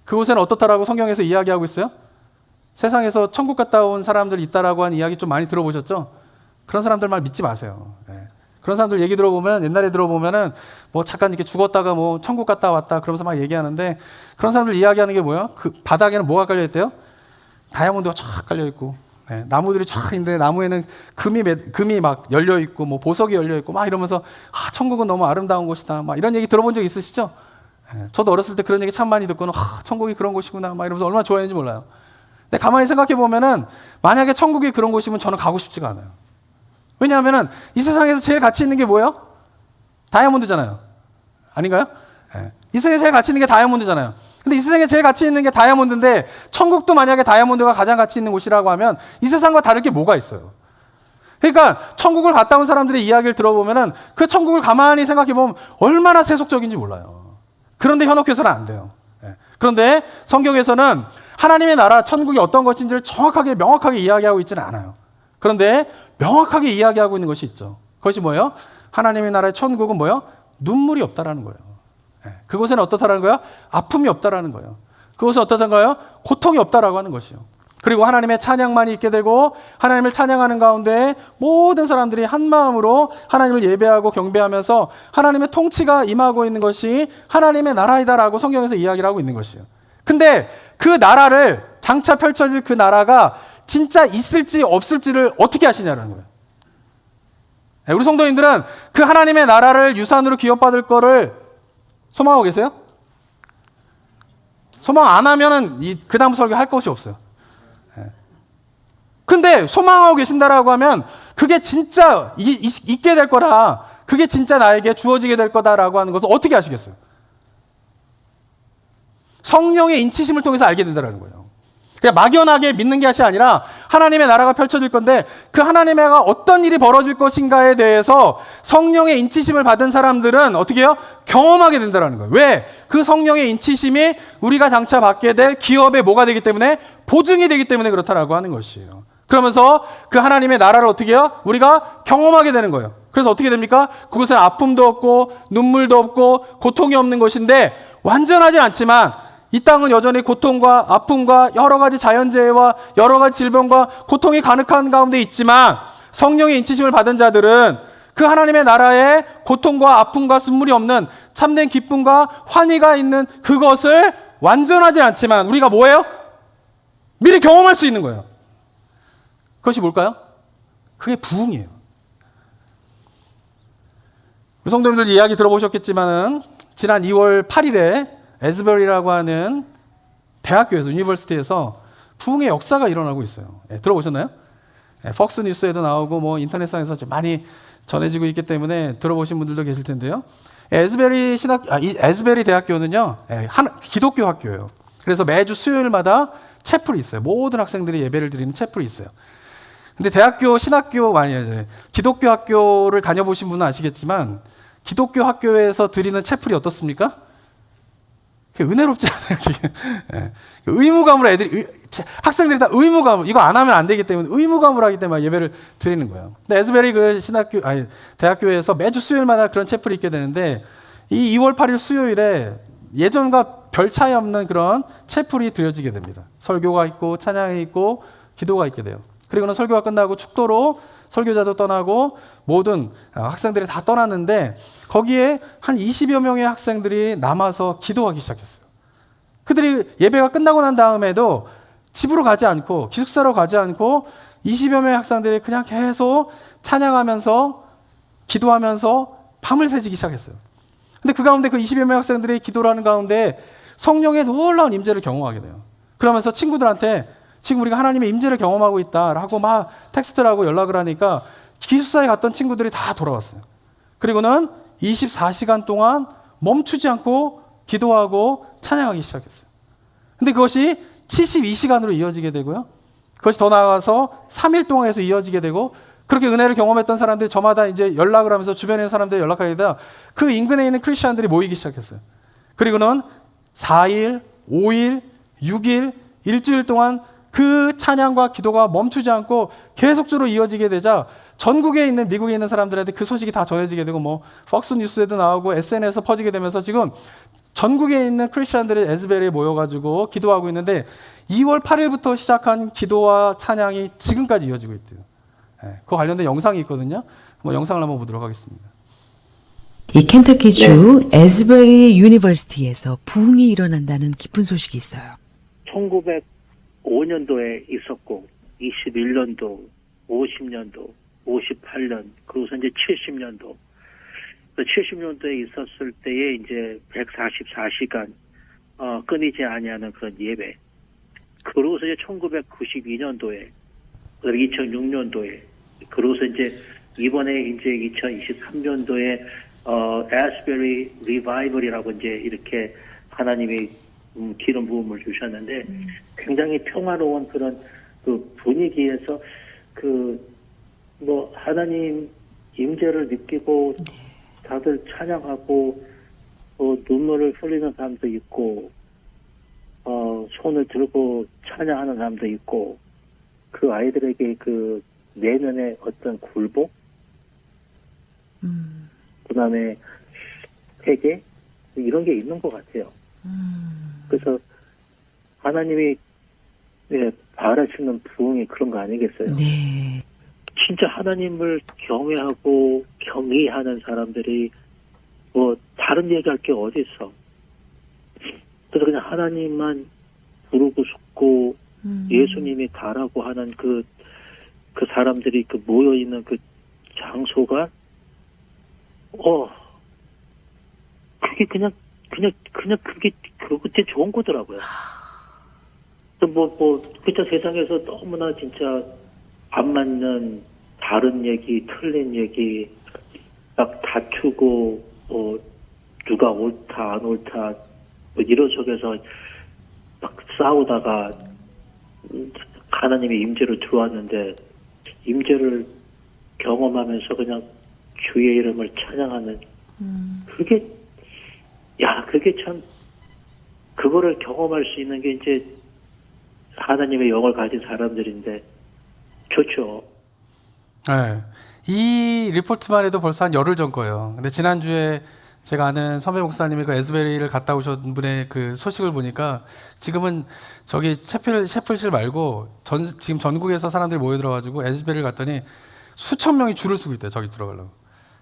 그곳에는 어떻다라고 성경에서 이야기하고 있어요? 세상에서 천국 갔다 온 사람들이 있다라고 하는 이야기 좀 많이 들어보셨죠? 그런 사람들 말 믿지 마세요. 그런 사람들 얘기 들어보면 옛날에 들어보면은 뭐 잠깐 이렇게 죽었다가 뭐 천국 갔다 왔다 그러면서 막 얘기하는데 그런 사람들 이야기하는 게 뭐예요? 그 바닥에는 뭐가 깔려 있대요? 다이아몬드가 쫙 깔려 있고 나무들이 쫙 있는데 나무에는 금이 막 열려 있고 뭐 보석이 열려 있고 막 이러면서 천국은 너무 아름다운 곳이다 막 이런 얘기 들어본 적 있으시죠? 저도 어렸을 때 그런 얘기 참 많이 듣고는 천국이 그런 곳이구나 막 이러면서 얼마나 좋아했는지 몰라요. 근데 가만히 생각해 보면은 만약에 천국이 그런 곳이면 저는 가고 싶지가 않아요. 왜냐하면은 이 세상에서 제일 가치 있는 게 뭐예요? 다이아몬드잖아요. 아닌가요? 이 세상에 제일 가치 있는 게 다이아몬드잖아요. 근데 이 세상에 제일 가치 있는 게 다이아몬드인데 천국도 만약에 다이아몬드가 가장 가치 있는 곳이라고 하면 이 세상과 다를 게 뭐가 있어요? 그러니까 천국을 갔다 온 사람들의 이야기를 들어보면은 그 천국을 가만히 생각해 보면 얼마나 세속적인지 몰라요. 그런데 현혹해서는 안 돼요. 그런데 성경에서는 하나님의 나라 천국이 어떤 것인지를 정확하게 명확하게 이야기하고 있지는 않아요. 그런데 명확하게 이야기하고 있는 것이 있죠. 그것이 뭐예요? 하나님의 나라의 천국은 뭐예요? 눈물이 없다라는 거예요. 그곳에는 어떻다라는 거예요? 아픔이 없다라는 거예요. 그곳은 어떻다는 거예요? 고통이 없다라고 하는 것이요. 그리고 하나님의 찬양만이 있게 되고 하나님을 찬양하는 가운데 모든 사람들이 한 마음으로 하나님을 예배하고 경배하면서 하나님의 통치가 임하고 있는 것이 하나님의 나라이다라고 성경에서 이야기를 하고 있는 것이에요. 근데 그 나라를 장차 펼쳐질 그 나라가 진짜 있을지 없을지를 어떻게 아시냐는 거예요. 우리 성도님들은 그 하나님의 나라를 유산으로 기업받을 거를 소망하고 계세요? 소망 안 하면은 그 다음 설교 할 것이 없어요. 근데 소망하고 계신다라고 하면 그게 진짜 있게 될 거라, 그게 진짜 나에게 주어지게 될 거다라고 하는 것을 어떻게 아시겠어요? 성령의 인치심을 통해서 알게 된다는 거예요. 그냥 막연하게 믿는 게 것이 아니라 하나님의 나라가 펼쳐질 건데 그 하나님의 나라가 어떤 일이 벌어질 것인가에 대해서 성령의 인치심을 받은 사람들은 어떻게 해요? 경험하게 된다는 거예요. 왜? 그 성령의 인치심이 우리가 장차 받게 될 기업의 뭐가 되기 때문에 보증이 되기 때문에 그렇다라고 하는 것이에요. 그러면서 그 하나님의 나라를 어떻게 해요? 우리가 경험하게 되는 거예요. 그래서 어떻게 됩니까? 그곳은 아픔도 없고 눈물도 없고 고통이 없는 것인데 완전하지 않지만 이 땅은 여전히 고통과 아픔과 여러 가지 자연재해와 여러 가지 질병과 고통이 가득한 가운데 있지만 성령의 인치심을 받은 자들은 그 하나님의 나라에 고통과 아픔과 눈물이 없는 참된 기쁨과 환희가 있는 그것을 완전하지 않지만 우리가 뭐예요? 미리 경험할 수 있는 거예요. 그것이 뭘까요? 그게 부흥이에요. 우리 성도님들 이야기 들어보셨겠지만은 지난 2월 8일에 에즈버리라고 하는 대학교에서 유니버시티에서 부흥의 역사가 일어나고 있어요. 들어보셨나요? 퍽스 뉴스에도 나오고 뭐 인터넷상에서 많이 전해지고 있기 때문에 들어보신 분들도 계실 텐데요. 이 에스베리 대학교는요, 기독교 학교예요. 그래서 매주 수요일마다 채플이 있어요. 모든 학생들이 예배를 드리는 채플이 있어요. 근데 대학교, 신학교, 기독교 학교를 다녀보신 분은 아시겠지만, 기독교 학교에서 드리는 채플이 어떻습니까? 은혜롭지 않아요. 의무감으로 학생들이 다 의무감으로, 이거 안 하면 안 되기 때문에 의무감으로 하기 때문에 예배를 드리는 거예요. 근데 에스베리 대학교에서 매주 수요일마다 그런 채플이 있게 되는데, 이 2월 8일 수요일에 예전과 별 차이 없는 그런 채플이 드려지게 됩니다. 설교가 있고, 찬양이 있고, 기도가 있게 돼요. 그리고는 설교가 끝나고 축도로 설교자도 떠나고 모든 학생들이 다 떠났는데 거기에 한 20여 명의 학생들이 남아서 기도하기 시작했어요. 그들이 예배가 끝나고 난 다음에도 집으로 가지 않고 기숙사로 가지 않고 20여 명의 학생들이 그냥 계속 찬양하면서 기도하면서 밤을 새지기 시작했어요. 근데 그 가운데 그 20여 명의 학생들이 기도를 하는 가운데 성령의 놀라운 임재를 경험하게 돼요. 그러면서 친구들한테 지금 우리가 하나님의 임재를 경험하고 있다라고 막 텍스트를 하고 연락을 하니까 기숙사에 갔던 친구들이 다 돌아왔어요. 그리고는 24시간 동안 멈추지 않고 기도하고 찬양하기 시작했어요. 근데 그것이 72시간으로 이어지게 되고요. 그것이 더 나아가서 3일 동안 해서 이어지게 되고 그렇게 은혜를 경험했던 사람들이 저마다 이제 연락을 하면서 주변에 있는 사람들이 연락하게 되다 그 인근에 있는 크리스천들이 모이기 시작했어요. 그리고는 4일, 5일, 6일, 일주일 동안 그 찬양과 기도가 멈추지 않고 계속적으로 이어지게 되자 전국에 있는 미국에 있는 사람들한테 그 소식이 다 전해지게 되고 뭐 퍽스 뉴스에도 나오고 SNS에서 퍼지게 되면서 지금 전국에 있는 크리스천들이 에스베리에 모여가지고 기도하고 있는데 2월 8일부터 시작한 기도와 찬양이 지금까지 이어지고 있대요. 그 관련된 영상이 있거든요. 한번 영상을 한번 보도록 하겠습니다. 이 켄터키주 에스베리 유니버시티에서 부흥이 일어난다는 기쁜 소식이 있어요. 1905년도에 있었고 21년도, 50년도, 58년, 그리고서 이제 70년도. 70년도에 있었을 때에 이제 144시간 끊이지 아니하는 그런 예배. 그러고서 이제 1992년도에, 2006년도에, 그러고서 이제 이번에 이제 2023년도에 에스베리 리바이벌이라고 이제 이렇게 하나님이 기름 부음을 주셨는데 굉장히 평화로운 그런 그 분위기에서 뭐 하나님 임재를 느끼고 다들 찬양하고 눈물을 흘리는 사람도 있고 손을 들고 찬양하는 사람도 있고 그 아이들에게 그 내면의 어떤 굴복 그다음에 회개 이런 게 있는 것 같아요. 그래서 하나님이 바라시는 부흥이 그런 거 아니겠어요? 네. 진짜 하나님을 경외하고 경의하는 사람들이 뭐 다른 얘기할 게 어디 있어? 그래서 그냥 하나님만 부르고 싶고 예수님이 가라고 하는 그 사람들이 그 모여 있는 그 장소가 그게 그냥 그게 좋은 거더라고요. 그쵸, 세상에서 너무나 진짜 안 맞는 다른 얘기, 틀린 얘기, 막 다투고, 누가 옳다, 안 옳다, 이런 속에서 막 싸우다가 하나님의 임재를 들어왔는데, 임재를 경험하면서 그냥 주의 이름을 찬양하는, 그게 참, 그거를 경험할 수 있는 게 이제 하나님의 영을 가진 사람들인데 좋죠. 네. 이 리포트만 해도 벌써 한 열흘 전 거예요. 근데 지난주에 제가 아는 선배 목사님이 그 에스베리를 갔다 오신 분의 그 소식을 보니까 지금은 저기 채플실 말고 지금 전국에서 사람들이 모여들어가지고 에스베리를 갔더니 수천 명이 줄을 서고 있대요. 저기 들어가려고.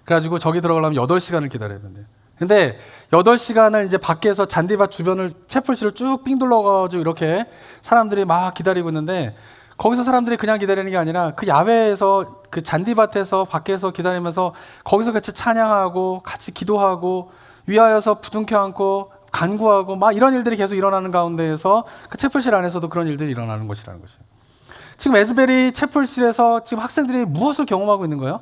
그래가지고 저기 들어가려면 8시간을 기다려야 된대요. 근데 8시간을 이제 밖에서 잔디밭 주변을 채플실을 쭉 삥 둘러가지고 이렇게 사람들이 막 기다리고 있는데 거기서 사람들이 그냥 기다리는 게 아니라 그 야외에서 그 잔디밭에서 밖에서 기다리면서 거기서 같이 찬양하고 같이 기도하고 위하여서 부둥켜 안고 간구하고 막 이런 일들이 계속 일어나는 가운데에서 그 채플실 안에서도 그런 일들이 일어나는 것이라는 것이에요. 지금 에즈베리 채플실에서 지금 학생들이 무엇을 경험하고 있는 거예요?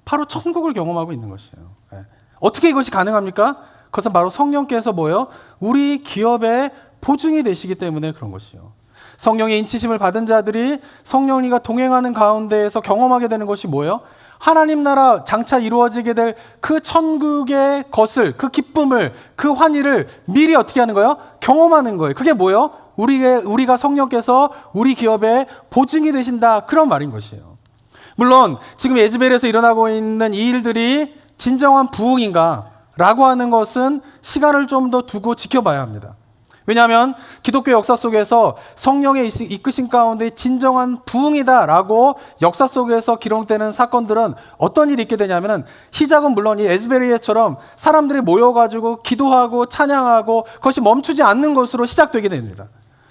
바로 천국을 경험하고 있는 것이에요. 예. 어떻게 이것이 가능합니까? 그것은 바로 성령께서 뭐예요? 우리 기업의 보증이 되시기 때문에 그런 것이에요. 성령의 인치심을 받은 자들이 성령님과 동행하는 가운데에서 경험하게 되는 것이 뭐예요? 하나님 나라 장차 이루어지게 될 그 천국의 것을, 그 기쁨을, 그 환희를 미리 어떻게 하는 거예요? 경험하는 거예요. 그게 뭐예요? 우리가 성령께서 우리 기업의 보증이 되신다. 그런 말인 것이에요. 물론 지금 에즈벨에서 일어나고 있는 이 일들이 진정한 부흥인가? 라고 하는 것은 시간을 좀 더 두고 지켜봐야 합니다. 왜냐하면 기독교 역사 속에서 성령의 이끄신 가운데 진정한 부흥이다라고 역사 속에서 기록되는 사건들은 어떤 일이 있게 되냐면은 시작은 물론 이 에즈베리에처럼 사람들이 모여가지고 기도하고 찬양하고 그것이 멈추지 않는 것으로 시작되게 됩니다.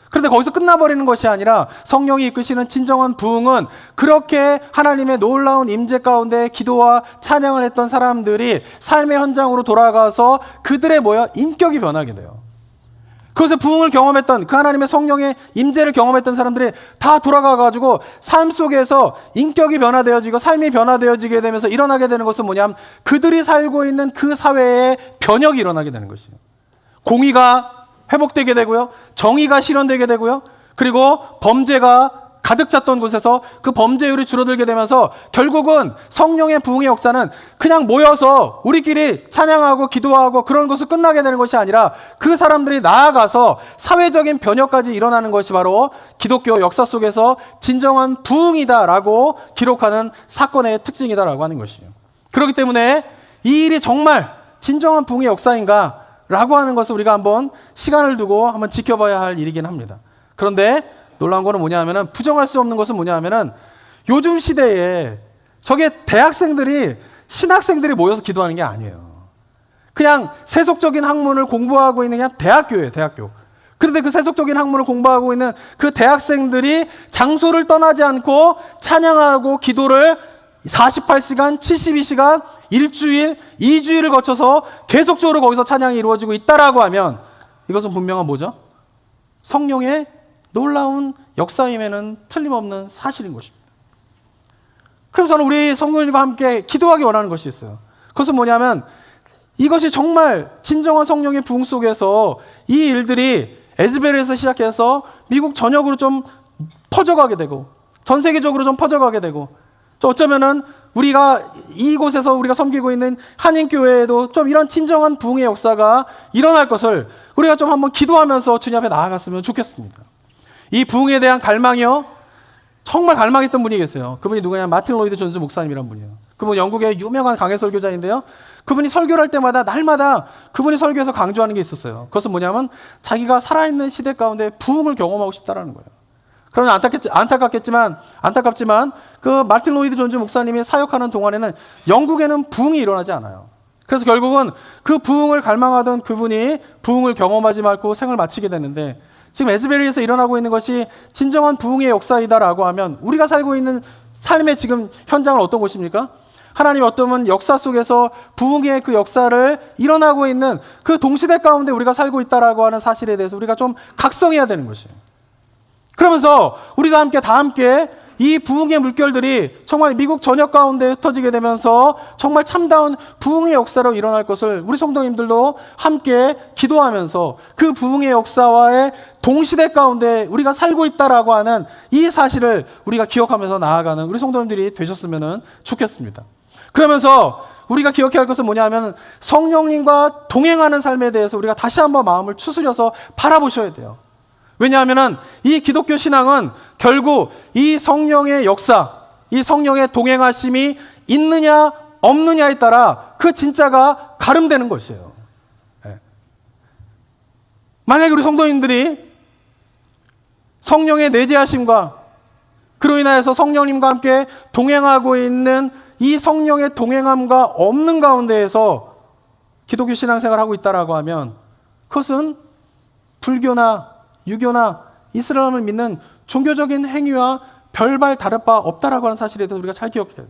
그런데 거기서 끝나버리는 것이 아니라 성령이 이끄시는 진정한 부흥은 그렇게 하나님의 놀라운 임재 가운데 기도와 찬양을 했던 사람들이 삶의 현장으로 돌아가서 그들의 인격이 변하게 돼요. 그것에 부흥을 경험했던 그 하나님의 성령의 임재를 경험했던 사람들이 다 돌아가가지고 삶 속에서 인격이 변화되어지고 삶이 변화되어지게 되면서 일어나게 되는 것은 뭐냐면 그들이 살고 있는 그 사회에 변혁이 일어나게 되는 것이에요. 공의가 회복되게 되고요. 정의가 실현되게 되고요. 그리고 범죄가 가득 찼던 곳에서 그 범죄율이 줄어들게 되면서 결국은 성령의 부흥의 역사는 그냥 모여서 우리끼리 찬양하고 기도하고 그런 것을 끝나게 되는 것이 아니라 그 사람들이 나아가서 사회적인 변혁까지 일어나는 것이 바로 기독교 역사 속에서 진정한 부흥이다라고 기록하는 사건의 특징이다라고 하는 것이에요. 그렇기 때문에 이 일이 정말 진정한 부흥의 역사인가? 라고 하는 것을 우리가 한번 시간을 두고 한번 지켜봐야 할 일이긴 합니다. 그런데 놀라운 거는 뭐냐 하면은 부정할 수 없는 것은 뭐냐 하면은 요즘 시대에 저게 대학생들이 신학생들이 모여서 기도하는 게 아니에요. 그냥 세속적인 학문을 공부하고 있는 그냥 대학교예요, 대학교. 그런데 그 세속적인 학문을 공부하고 있는 그 대학생들이 장소를 떠나지 않고 찬양하고 기도를 48시간, 72시간, 일주일, 2주일을 거쳐서 계속적으로 거기서 찬양이 이루어지고 있다라고 하면 이것은 분명한 뭐죠? 성령의 놀라운 역사임에는 틀림없는 사실인 것입니다. 그래서 저는 우리 성도님과 함께 기도하기 원하는 것이 있어요. 그것은 뭐냐면 이것이 정말 진정한 성령의 부흥 속에서 이 일들이 에즈베르에서 시작해서 미국 전역으로 좀 퍼져가게 되고 전 세계적으로 좀 퍼져가게 되고 또 어쩌면은 우리가 이곳에서 우리가 섬기고 있는 한인교회에도 좀 이런 진정한 부흥의 역사가 일어날 것을 우리가 좀 한번 기도하면서 주님 앞에 나아갔으면 좋겠습니다. 이 부흥에 대한 갈망이요. 정말 갈망했던 분이 계세요. 그분이 누구냐? 마틴 로이드 존스 목사님이란 분이에요. 그분 영국의 유명한 강해 설교자인데요. 그분이 설교를 할 때마다 날마다 그분이 설교에서 강조하는 게 있었어요. 그것은 뭐냐면 자기가 살아있는 시대 가운데 부흥을 경험하고 싶다라는 거예요. 그러면 안타깝지만 그 마틴 로이드 존스 목사님이 사역하는 동안에는 영국에는 부흥이 일어나지 않아요. 그래서 결국은 그 부흥을 갈망하던 그분이 부흥을 경험하지 말고 생을 마치게 되는데 지금 에즈베리에서 일어나고 있는 것이 진정한 부흥의 역사이다라고 하면 우리가 살고 있는 삶의 지금 현장은 어떤 곳입니까? 하나님 어떤 역사 속에서 부흥의 그 역사를 일어나고 있는 그 동시대 가운데 우리가 살고 있다라고 하는 사실에 대해서 우리가 좀 각성해야 되는 것이에요. 그러면서 우리가 다 함께 이 부흥의 물결들이 정말 미국 전역 가운데 흩어지게 되면서 정말 참다운 부흥의 역사로 일어날 것을 우리 성도님들도 함께 기도하면서 그 부흥의 역사와의 동시대 가운데 우리가 살고 있다라고 하는 이 사실을 우리가 기억하면서 나아가는 우리 성도님들이 되셨으면 좋겠습니다. 그러면서 우리가 기억해야 할 것은 뭐냐 하면 성령님과 동행하는 삶에 대해서 우리가 다시 한번 마음을 추스려서 바라보셔야 돼요. 왜냐하면 이 기독교 신앙은 결국 이 성령의 역사, 이 성령의 동행하심이 있느냐 없느냐에 따라 그 진짜가 가름되는 것이에요. 만약에 우리 성도님들이 성령의 내재하심과 그로 인하여서 성령님과 함께 동행하고 있는 이 성령의 동행함과 없는 가운데에서 기독교 신앙생활을 하고 있다라고 하면 그것은 불교나 유교나 이슬람을 믿는 종교적인 행위와 별반 다를 바 없다라고 하는 사실에 대해서 우리가 잘 기억해야 돼요.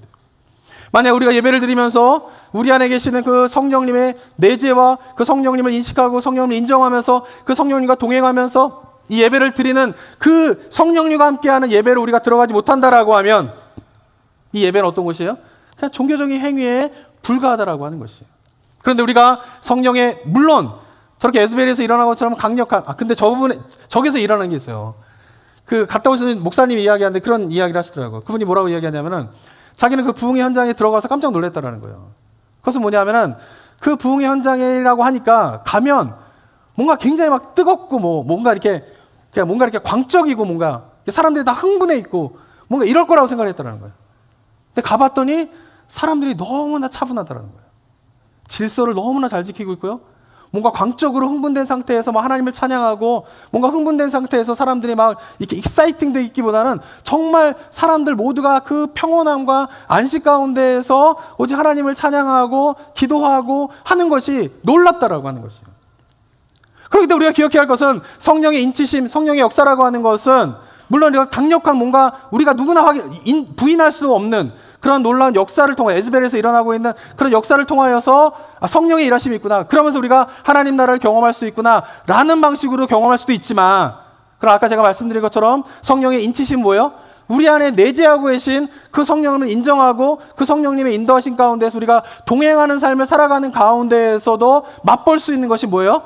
만약 우리가 예배를 드리면서 우리 안에 계시는 그 성령님의 내재와 그 성령님을 인식하고 성령님을 인정하면서 그 성령님과 동행하면서 이 예배를 드리는 그 성령님과 함께하는 예배를 우리가 들어가지 못한다라고 하면 이 예배는 어떤 것이에요? 그냥 종교적인 행위에 불과하다라고 하는 것이에요. 그런데 우리가 성령의 물론 저렇게 에스베리에서 일어난 것처럼 강력한 근데 저기서 일어나는 게 있어요. 그 갔다 오신 목사님이 이야기하는데 그런 이야기를 하시더라고요. 그분이 뭐라고 이야기하냐면은 자기는 그 부흥의 현장에 들어가서 깜짝 놀랐다라는 거예요. 그것은 뭐냐면은 그 부흥의 현장이라고 하니까 가면 뭔가 굉장히 막 뜨겁고 뭔가 이렇게 광적이고 뭔가 사람들이 다 흥분해 있고 뭔가 이럴 거라고 생각을 했다라는 거예요. 근데 가봤더니 사람들이 너무나 차분하다라는 거예요. 질서를 너무나 잘 지키고 있고요. 뭔가 광적으로 흥분된 상태에서 막 하나님을 찬양하고 뭔가 흥분된 상태에서 사람들이 막 이렇게 익사이팅돼 있기보다는 정말 사람들 모두가 그 평온함과 안식 가운데에서 오직 하나님을 찬양하고 기도하고 하는 것이 놀랍다라고 하는 것이에요. 그렇기 때문에 우리가 기억해야 할 것은 성령의 인치심, 성령의 역사라고 하는 것은 물론 강력한 뭔가 우리가 누구나 부인할 수 없는 그런 놀라운 역사를 통해 에스벨에서 일어나고 있는 그런 역사를 통하여서 성령의 일하심이 있구나. 그러면서 우리가 하나님 나라를 경험할 수 있구나 라는 방식으로 경험할 수도 있지만 그럼 아까 제가 말씀드린 것처럼 성령의 인치심 뭐예요? 우리 안에 내재하고 계신 그 성령을 인정하고 그 성령님의 인도하신 가운데서 우리가 동행하는 삶을 살아가는 가운데에서도 맛볼 수 있는 것이 뭐예요?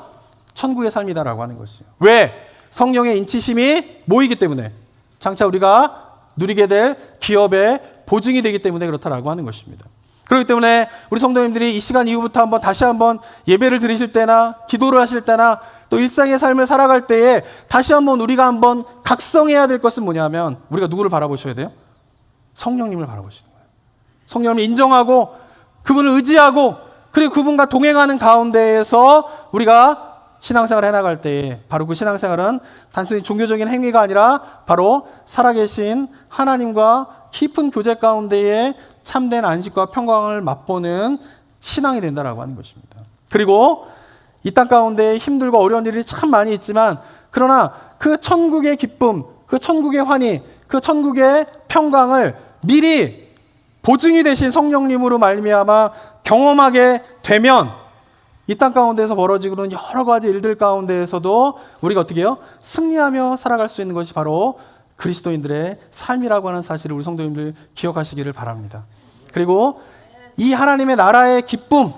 천국의 삶이다라고 하는 것이에요. 왜? 성령의 인치심이 모이기 때문에 장차 우리가 누리게 될 기업의 보증이 되기 때문에 그렇다라고 하는 것입니다. 그렇기 때문에 우리 성도님들이 이 시간 이후부터 다시 한번 예배를 드리실 때나 기도를 하실 때나 또 일상의 삶을 살아갈 때에 다시 한번 우리가 한번 각성해야 될 것은 뭐냐면 우리가 누구를 바라보셔야 돼요? 성령님을 바라보시는 거예요. 성령님을 인정하고 그분을 의지하고 그리고 그분과 동행하는 가운데에서 우리가 신앙생활을 해나갈 때에 바로 그 신앙생활은 단순히 종교적인 행위가 아니라 바로 살아계신 하나님과 깊은 교제 가운데에 참된 안식과 평강을 맛보는 신앙이 된다라고 하는 것입니다. 그리고 이 땅 가운데 힘들고 어려운 일이 참 많이 있지만 그러나 그 천국의 기쁨, 그 천국의 환희, 그 천국의 평강을 미리 보증이 되신 성령님으로 말미암아 경험하게 되면 이 땅 가운데서 벌어지고 있는 여러 가지 일들 가운데에서도 우리가 어떻게 해요? 승리하며 살아갈 수 있는 것이 바로 그리스도인들의 삶이라고 하는 사실을 우리 성도님들 기억하시기를 바랍니다. 그리고 이 하나님의 나라의 기쁨,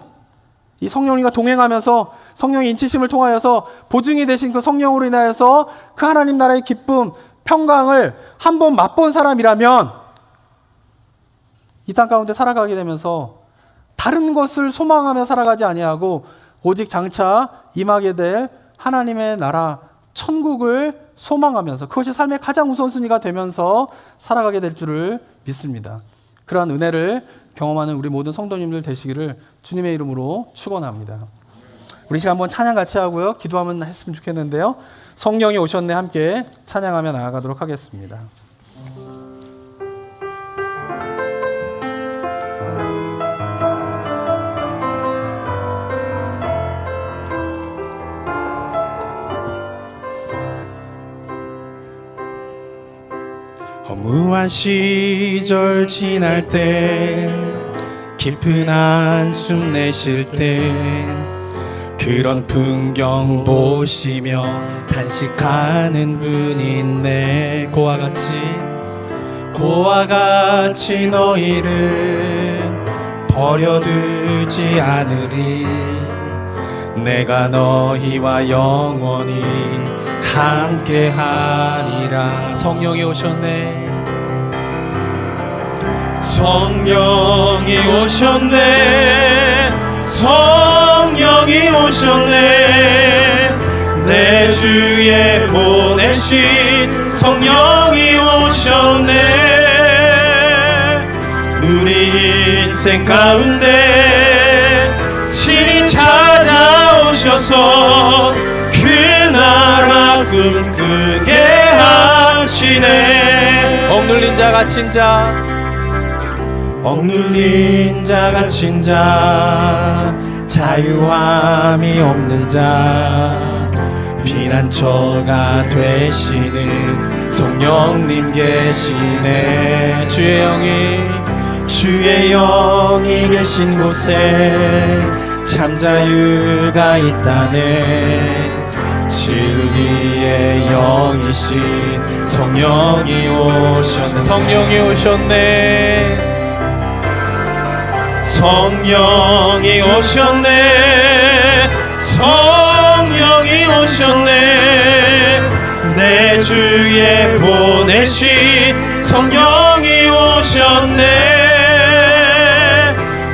이 성령님과 동행하면서 성령의 인치심을 통하여서 보증이 되신 그 성령으로 인하여서 그 하나님 나라의 기쁨, 평강을 한번 맛본 사람이라면 이 땅 가운데 살아가게 되면서 다른 것을 소망하며 살아가지 아니하고 오직 장차 임하게 될 하나님의 나라 천국을 소망하면서 그것이 삶의 가장 우선순위가 되면서 살아가게 될 줄을 믿습니다. 그러한 은혜를 경험하는 우리 모든 성도님들 되시기를 주님의 이름으로 축원합니다. 우리 시간 한번 찬양 같이 하고요. 기도하면 했으면 좋겠는데요. 성령이 오셨네 함께 찬양하며 나아가도록 하겠습니다. 허무한 시절 지날 땐 깊은 한숨 내쉴 땐 그런 풍경 보시며 탄식하는 분이 있네. 고와 같이 너희를 버려두지 않으리. 내가 너희와 영원히 함께하리라. 성령이 오셨네. 성령이 오셨네. 성령이 오셨네. 내 주에 보내신 성령이 오셨네. 우리 인생 가운데 친히 찾아오셔서 그 나라 꿈꾸게 하시네. 억눌린 자 갇힌 자, 억눌린 자 갇힌 자, 자유함이 없는 자, 피난처가 되시는 성령님 계시네. 주의 주의 영이 계신 곳에 참 자유가 있다네. 진리의 영이신 성령이 오셨네. 성령이 오셨네. 성령이 오셨네. 성령이 오셨네. 내 주에 보내신 성령이 오셨네.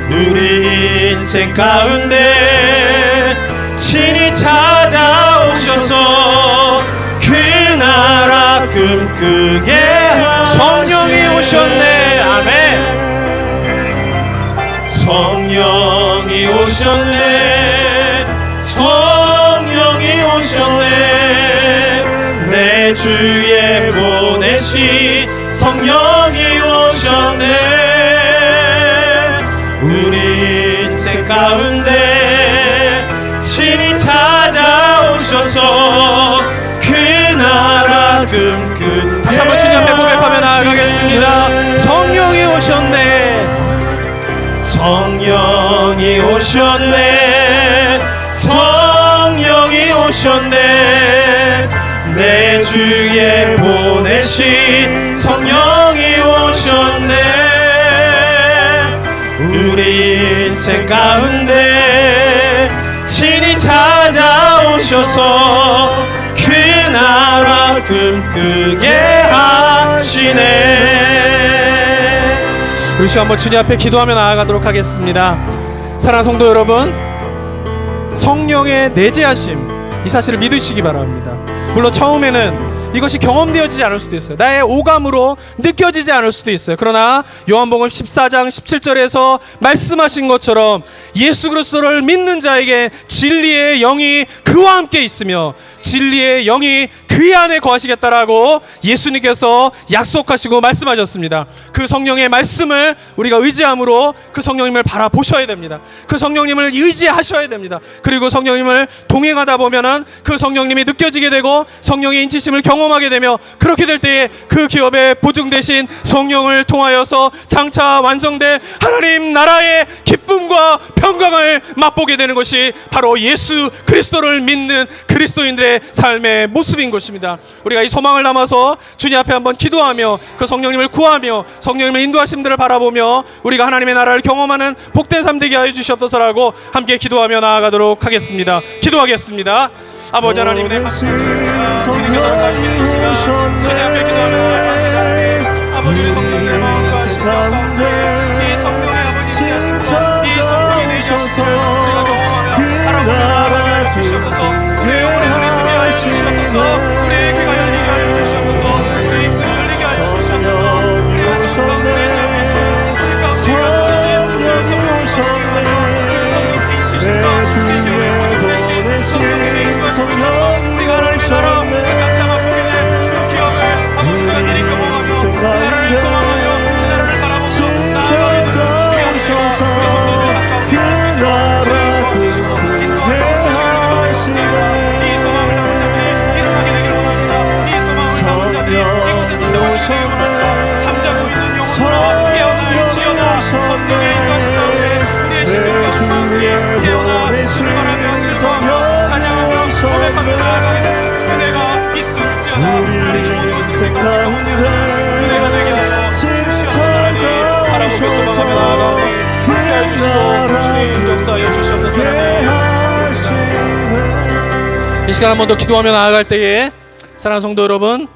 우리 인생 가운데 친히 찾아오셔서 그 나라 꿈꾸게 성령이 오셨네. 아멘. 성령이 오셨네. 성령이 오셨네. 내 주에 보내신 성령이 오셨네. 우리 인생 가운데 친히 찾아오셔서 그 나라 꿈꾸. 다시 한번 주님 앞에 고백하며 나아가겠습니다. 성령이 오셨네. 성령이 오셨네. 성령이 오셨네. 내 주에 보내신 성령이 오셨네. 우리 인생 가운데 친히 찾아오셔서 그 나라 꿈꾸게 하시네. 우리 시간 한번 주님 앞에 기도하며 나아가도록 하겠습니다. 사랑하는 성도 여러분, 성령의 내재하심, 이 사실을 믿으시기 바랍니다. 물론 처음에는 이것이 경험되어지지 않을 수도 있어요. 나의 오감으로 느껴지지 않을 수도 있어요. 그러나 요한복음 14장 17절에서 말씀하신 것처럼 예수 그리스도를 믿는 자에게 진리의 영이 그와 함께 있으며 진리의 영이 그의 안에 거하시겠다라고 예수님께서 약속하시고 말씀하셨습니다. 그 성령의 말씀을 우리가 의지함으로 그 성령님을 바라보셔야 됩니다. 그 성령님을 의지하셔야 됩니다. 그리고 성령님을 동행하다 보면은 그 성령님이 느껴지게 되고 성령의 인치심을 경험하게 되며, 그렇게 될 때에 그 기업의 보증 대신 성령을 통하여서 장차 완성될 하나님 나라의 기쁨과 평강을 맛보게 되는 것이 바로 예수 그리스도를 믿는 그리스도인들의 삶의 모습인 것입니다. 우리가 이 소망을 담아서 주님 앞에 한번 기도하며 그 성령님을 구하며 성령님을 인도하심들을 바라보며 우리가 하나님의 나라를 경험하는 복된 삶 되게 하여 주시옵소서라고 함께 기도하며 나아가도록 하겠습니다. 기도하겠습니다. 아버지 하나님, 내 말씀을 주님께서 함께 이 시간 주님 앞에 기도하며 나아갑니다. 아버지, 우리 성령의 마음과 심령과 이 성령의 아버지 하심과 이 성령이 내셔서 우리가 경험하며 바라보며 나아가게 주시옵소서. 우리의 영혼의 눈이 뜨게 하여 주시옵소서. 우리의 귀가 열리게 하여 주시옵소서. 우리의 입술이 열리게 하여 주시옵소서. 우리의 성령 가운데 계신 우리 가운데 일하시는 우리 성령의 인치심과 우리 교회의 보존 되신 성령님의 인도하심과 우리가 하나님의 나라 장차 맛보게 될 그 기업을 아버지 우리가 미리 경험하며 그 나라를 소망하며 그 나라를 바라보며 나아가게 되는 귀한 우리 성도들 가운데 주님과 인도하여 주시기를 기도드립니다. 이 소망을 담은 자들이 일어나게 되기를 원합니다. 이 소망을 담은 자들이 이곳에서 세워지기를 원합니다. 잠자고 있는 영혼으로 깨어날지어다. 성령의 인도하심 가운데 우리의 신들과 소망들이 깨어나 주를 바라며 즐거워하며 찬양하며 고백하며 나아가게 되는 은혜가 있을지어다. 하나님의 모든 은혜가 은혜가 되게 하여 주시옵소서. 바라보며 소망하며 나아가오니 함께하여 주시고 주님 역사하여 주시옵소서. 이 시간 한 번 더 기도하며 나아갈 때에 사랑하는 성도 여러분,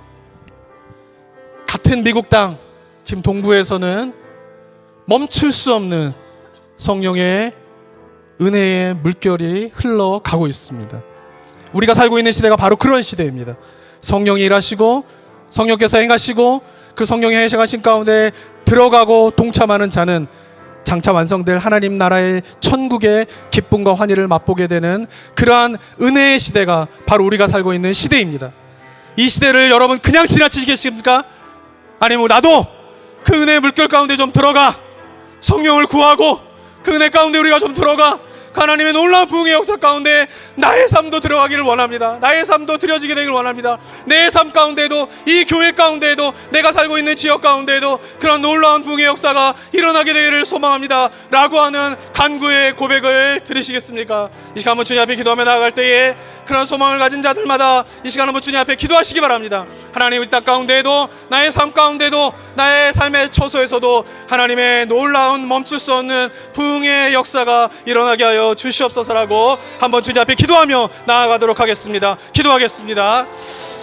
같은 미국 땅 지금 동부에서는 멈출 수 없는 성령의 은혜의 물결이 흘러가고 있습니다. 우리가 살고 있는 시대가 바로 그런 시대입니다. 성령이 일하시고 성령께서 행하시고 그 성령의 행하신 가운데 들어가고 동참하는 자는 장차 완성될 하나님 나라의 천국의 기쁨과 환희를 맛보게 되는 그러한 은혜의 시대가 바로 우리가 살고 있는 시대입니다. 이 시대를 여러분 그냥 지나치시겠습니까? 아니면 나도 그 은혜의 물결 가운데 좀 들어가 성령을 구하고 그 은혜 가운데 우리가 좀 들어가 하나님의 놀라운 부흥의 역사 가운데 나의 삶도 들어가기를 원합니다. 나의 삶도 드려지게 되길 원합니다. 내 삶 가운데에도, 이 교회 가운데에도, 내가 살고 있는 지역 가운데에도 그런 놀라운 부흥의 역사가 일어나게 되기를 소망합니다 라고 하는 간구의 고백을 들으시겠습니까? 이 시간 한번 주님 앞에 기도하며 나아갈 때에 그런 소망을 가진 자들마다 이 시간 한번 주님 앞에 기도하시기 바랍니다. 하나님, 이 땅 가운데에도, 나의 삶 가운데도, 나의 삶의 처소에서도 하나님의 놀라운 멈출 수 없는 부흥의 역사가 일어나게 하여 주시옵소서라고 한번 주님 앞에 기도하며 나아가도록 하겠습니다. 기도하겠습니다.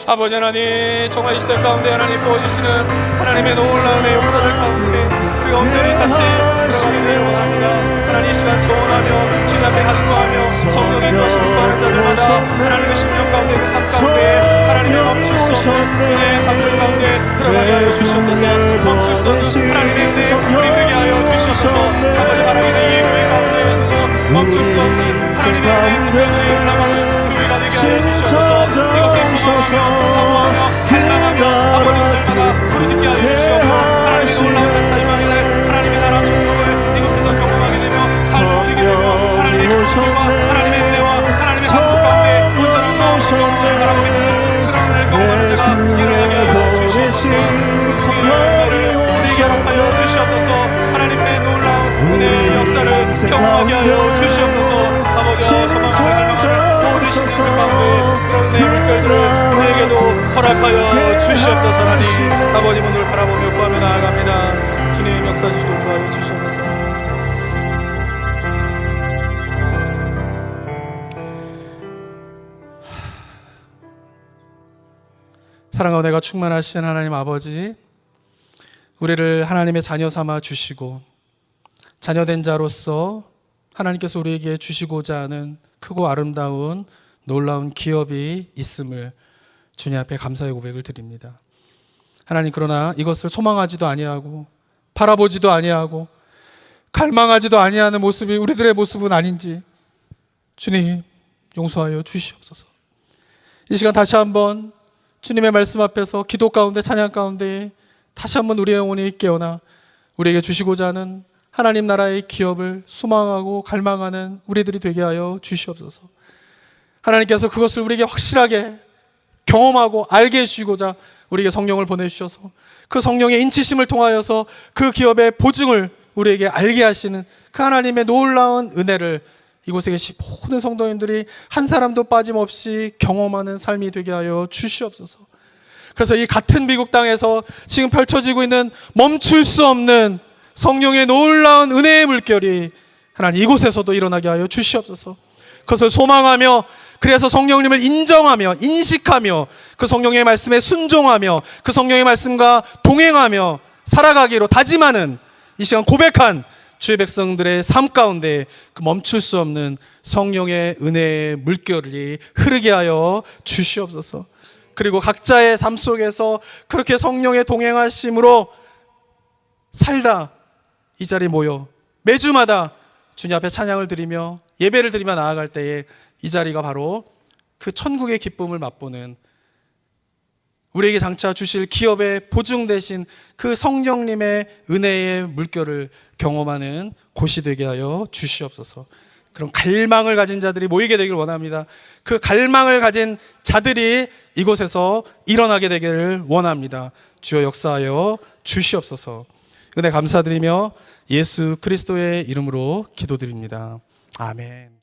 아버지 하나님, 정말 이 시대 가운데 하나님 부어주시는 하나님의 놀라운 역사를 가운데 우리가 온전히 같이 들어가게 되길 원합니다. 하나님, 이 시간 소원하며 주님 앞에 간구하며 성령의 인도하심을 구하는 자들마다 하나님의 심령 가운데, 그 삶 가운데 하나님의 멈출 수 없는 은혜의 강물 가운데 들어가게 하여 주시옵소서. 멈출 수 없는 하나님의 은혜의 강물이 되게 하여 주시옵소서. 아버지, 바라기는 이 교회 가운데에서도 멈출 수 없는 하나님의 은혜의 물결들이 흘러가는 교회가 되게 하여 주시옵소서. 이것을 소망하며 사모하며 갈망하며 아버지 날마다 부르짖게 하여 주시옵고 하나님의 놀라운 장차 임하게 될 하나님의 나라 천국을 이곳에서 경험하게 되며 삶을 누리게 되며 하나님의 기쁨과 하나님의 은혜와 하나님의 감동 가운데 온전한 마음으로 경험을 바라보게 되는 그런 은혜를 경험하는 자가 일어나게 하여 주시옵소서. 그 은혜를 우리에게 허락하여 주시옵소서. 하나님의 놀라운 은혜의 역사를 경험하게 하여 주시옵소서. 아버지와 소망을 갈망하는 모든 신들 가운데 그런 은혜의 물결들을 우리에게도 허락하여 주시옵소서. 하나님, 아버지 문을 바라보며 구하며 나아갑니다. 주님, 역사 주시고 인도하여 주시옵소서. 사랑과 은혜가 충만하신 하나님 아버지, 우리를 하나님의 자녀 삼아 주시고 자녀된 자로서 하나님께서 우리에게 주시고자 하는 크고 아름다운 놀라운 기업이 있음을 주님 앞에 감사의 고백을 드립니다. 하나님, 그러나 이것을 소망하지도 아니하고 바라보지도 아니하고 갈망하지도 아니하는 모습이 우리들의 모습은 아닌지 주님 용서하여 주시옵소서. 이 시간 다시 한번 주님의 말씀 앞에서 기도 가운데, 찬양 가운데 다시 한번 우리의 영혼이 깨어나 우리에게 주시고자 하는 하나님 나라의 기업을 소망하고 갈망하는 우리들이 되게 하여 주시옵소서. 하나님께서 그것을 우리에게 확실하게 경험하고 알게 해주시고자 우리에게 성령을 보내주셔서 그 성령의 인치심을 통하여서 그 기업의 보증을 우리에게 알게 하시는 그 하나님의 놀라운 은혜를 이곳에 계신 모든 성도님들이 한 사람도 빠짐없이 경험하는 삶이 되게 하여 주시옵소서. 그래서 이 같은 미국 땅에서 지금 펼쳐지고 있는 멈출 수 없는 성령의 놀라운 은혜의 물결이 하나님 이곳에서도 일어나게 하여 주시옵소서. 그것을 소망하며, 그래서 성령님을 인정하며 인식하며 그 성령의 말씀에 순종하며 그 성령의 말씀과 동행하며 살아가기로 다짐하는 이 시간 고백한 주의 백성들의 삶 가운데 그 멈출 수 없는 성령의 은혜의 물결이 흐르게 하여 주시옵소서. 그리고 각자의 삶 속에서 그렇게 성령의 동행하심으로 살다 이 자리에 모여 매주마다 주님 앞에 찬양을 드리며 예배를 드리며 나아갈 때에 이 자리가 바로 그 천국의 기쁨을 맛보는, 우리에게 장차 주실 기업의 보증 대신 그 성령님의 은혜의 물결을 경험하는 곳이 되게 하여 주시옵소서. 그런 갈망을 가진 자들이 모이게 되길 원합니다. 그 갈망을 가진 자들이 이곳에서 일어나게 되기를 원합니다. 주여 역사하여 주시옵소서. 은혜 감사드리며 예수 그리스도의 이름으로 기도드립니다. 아멘.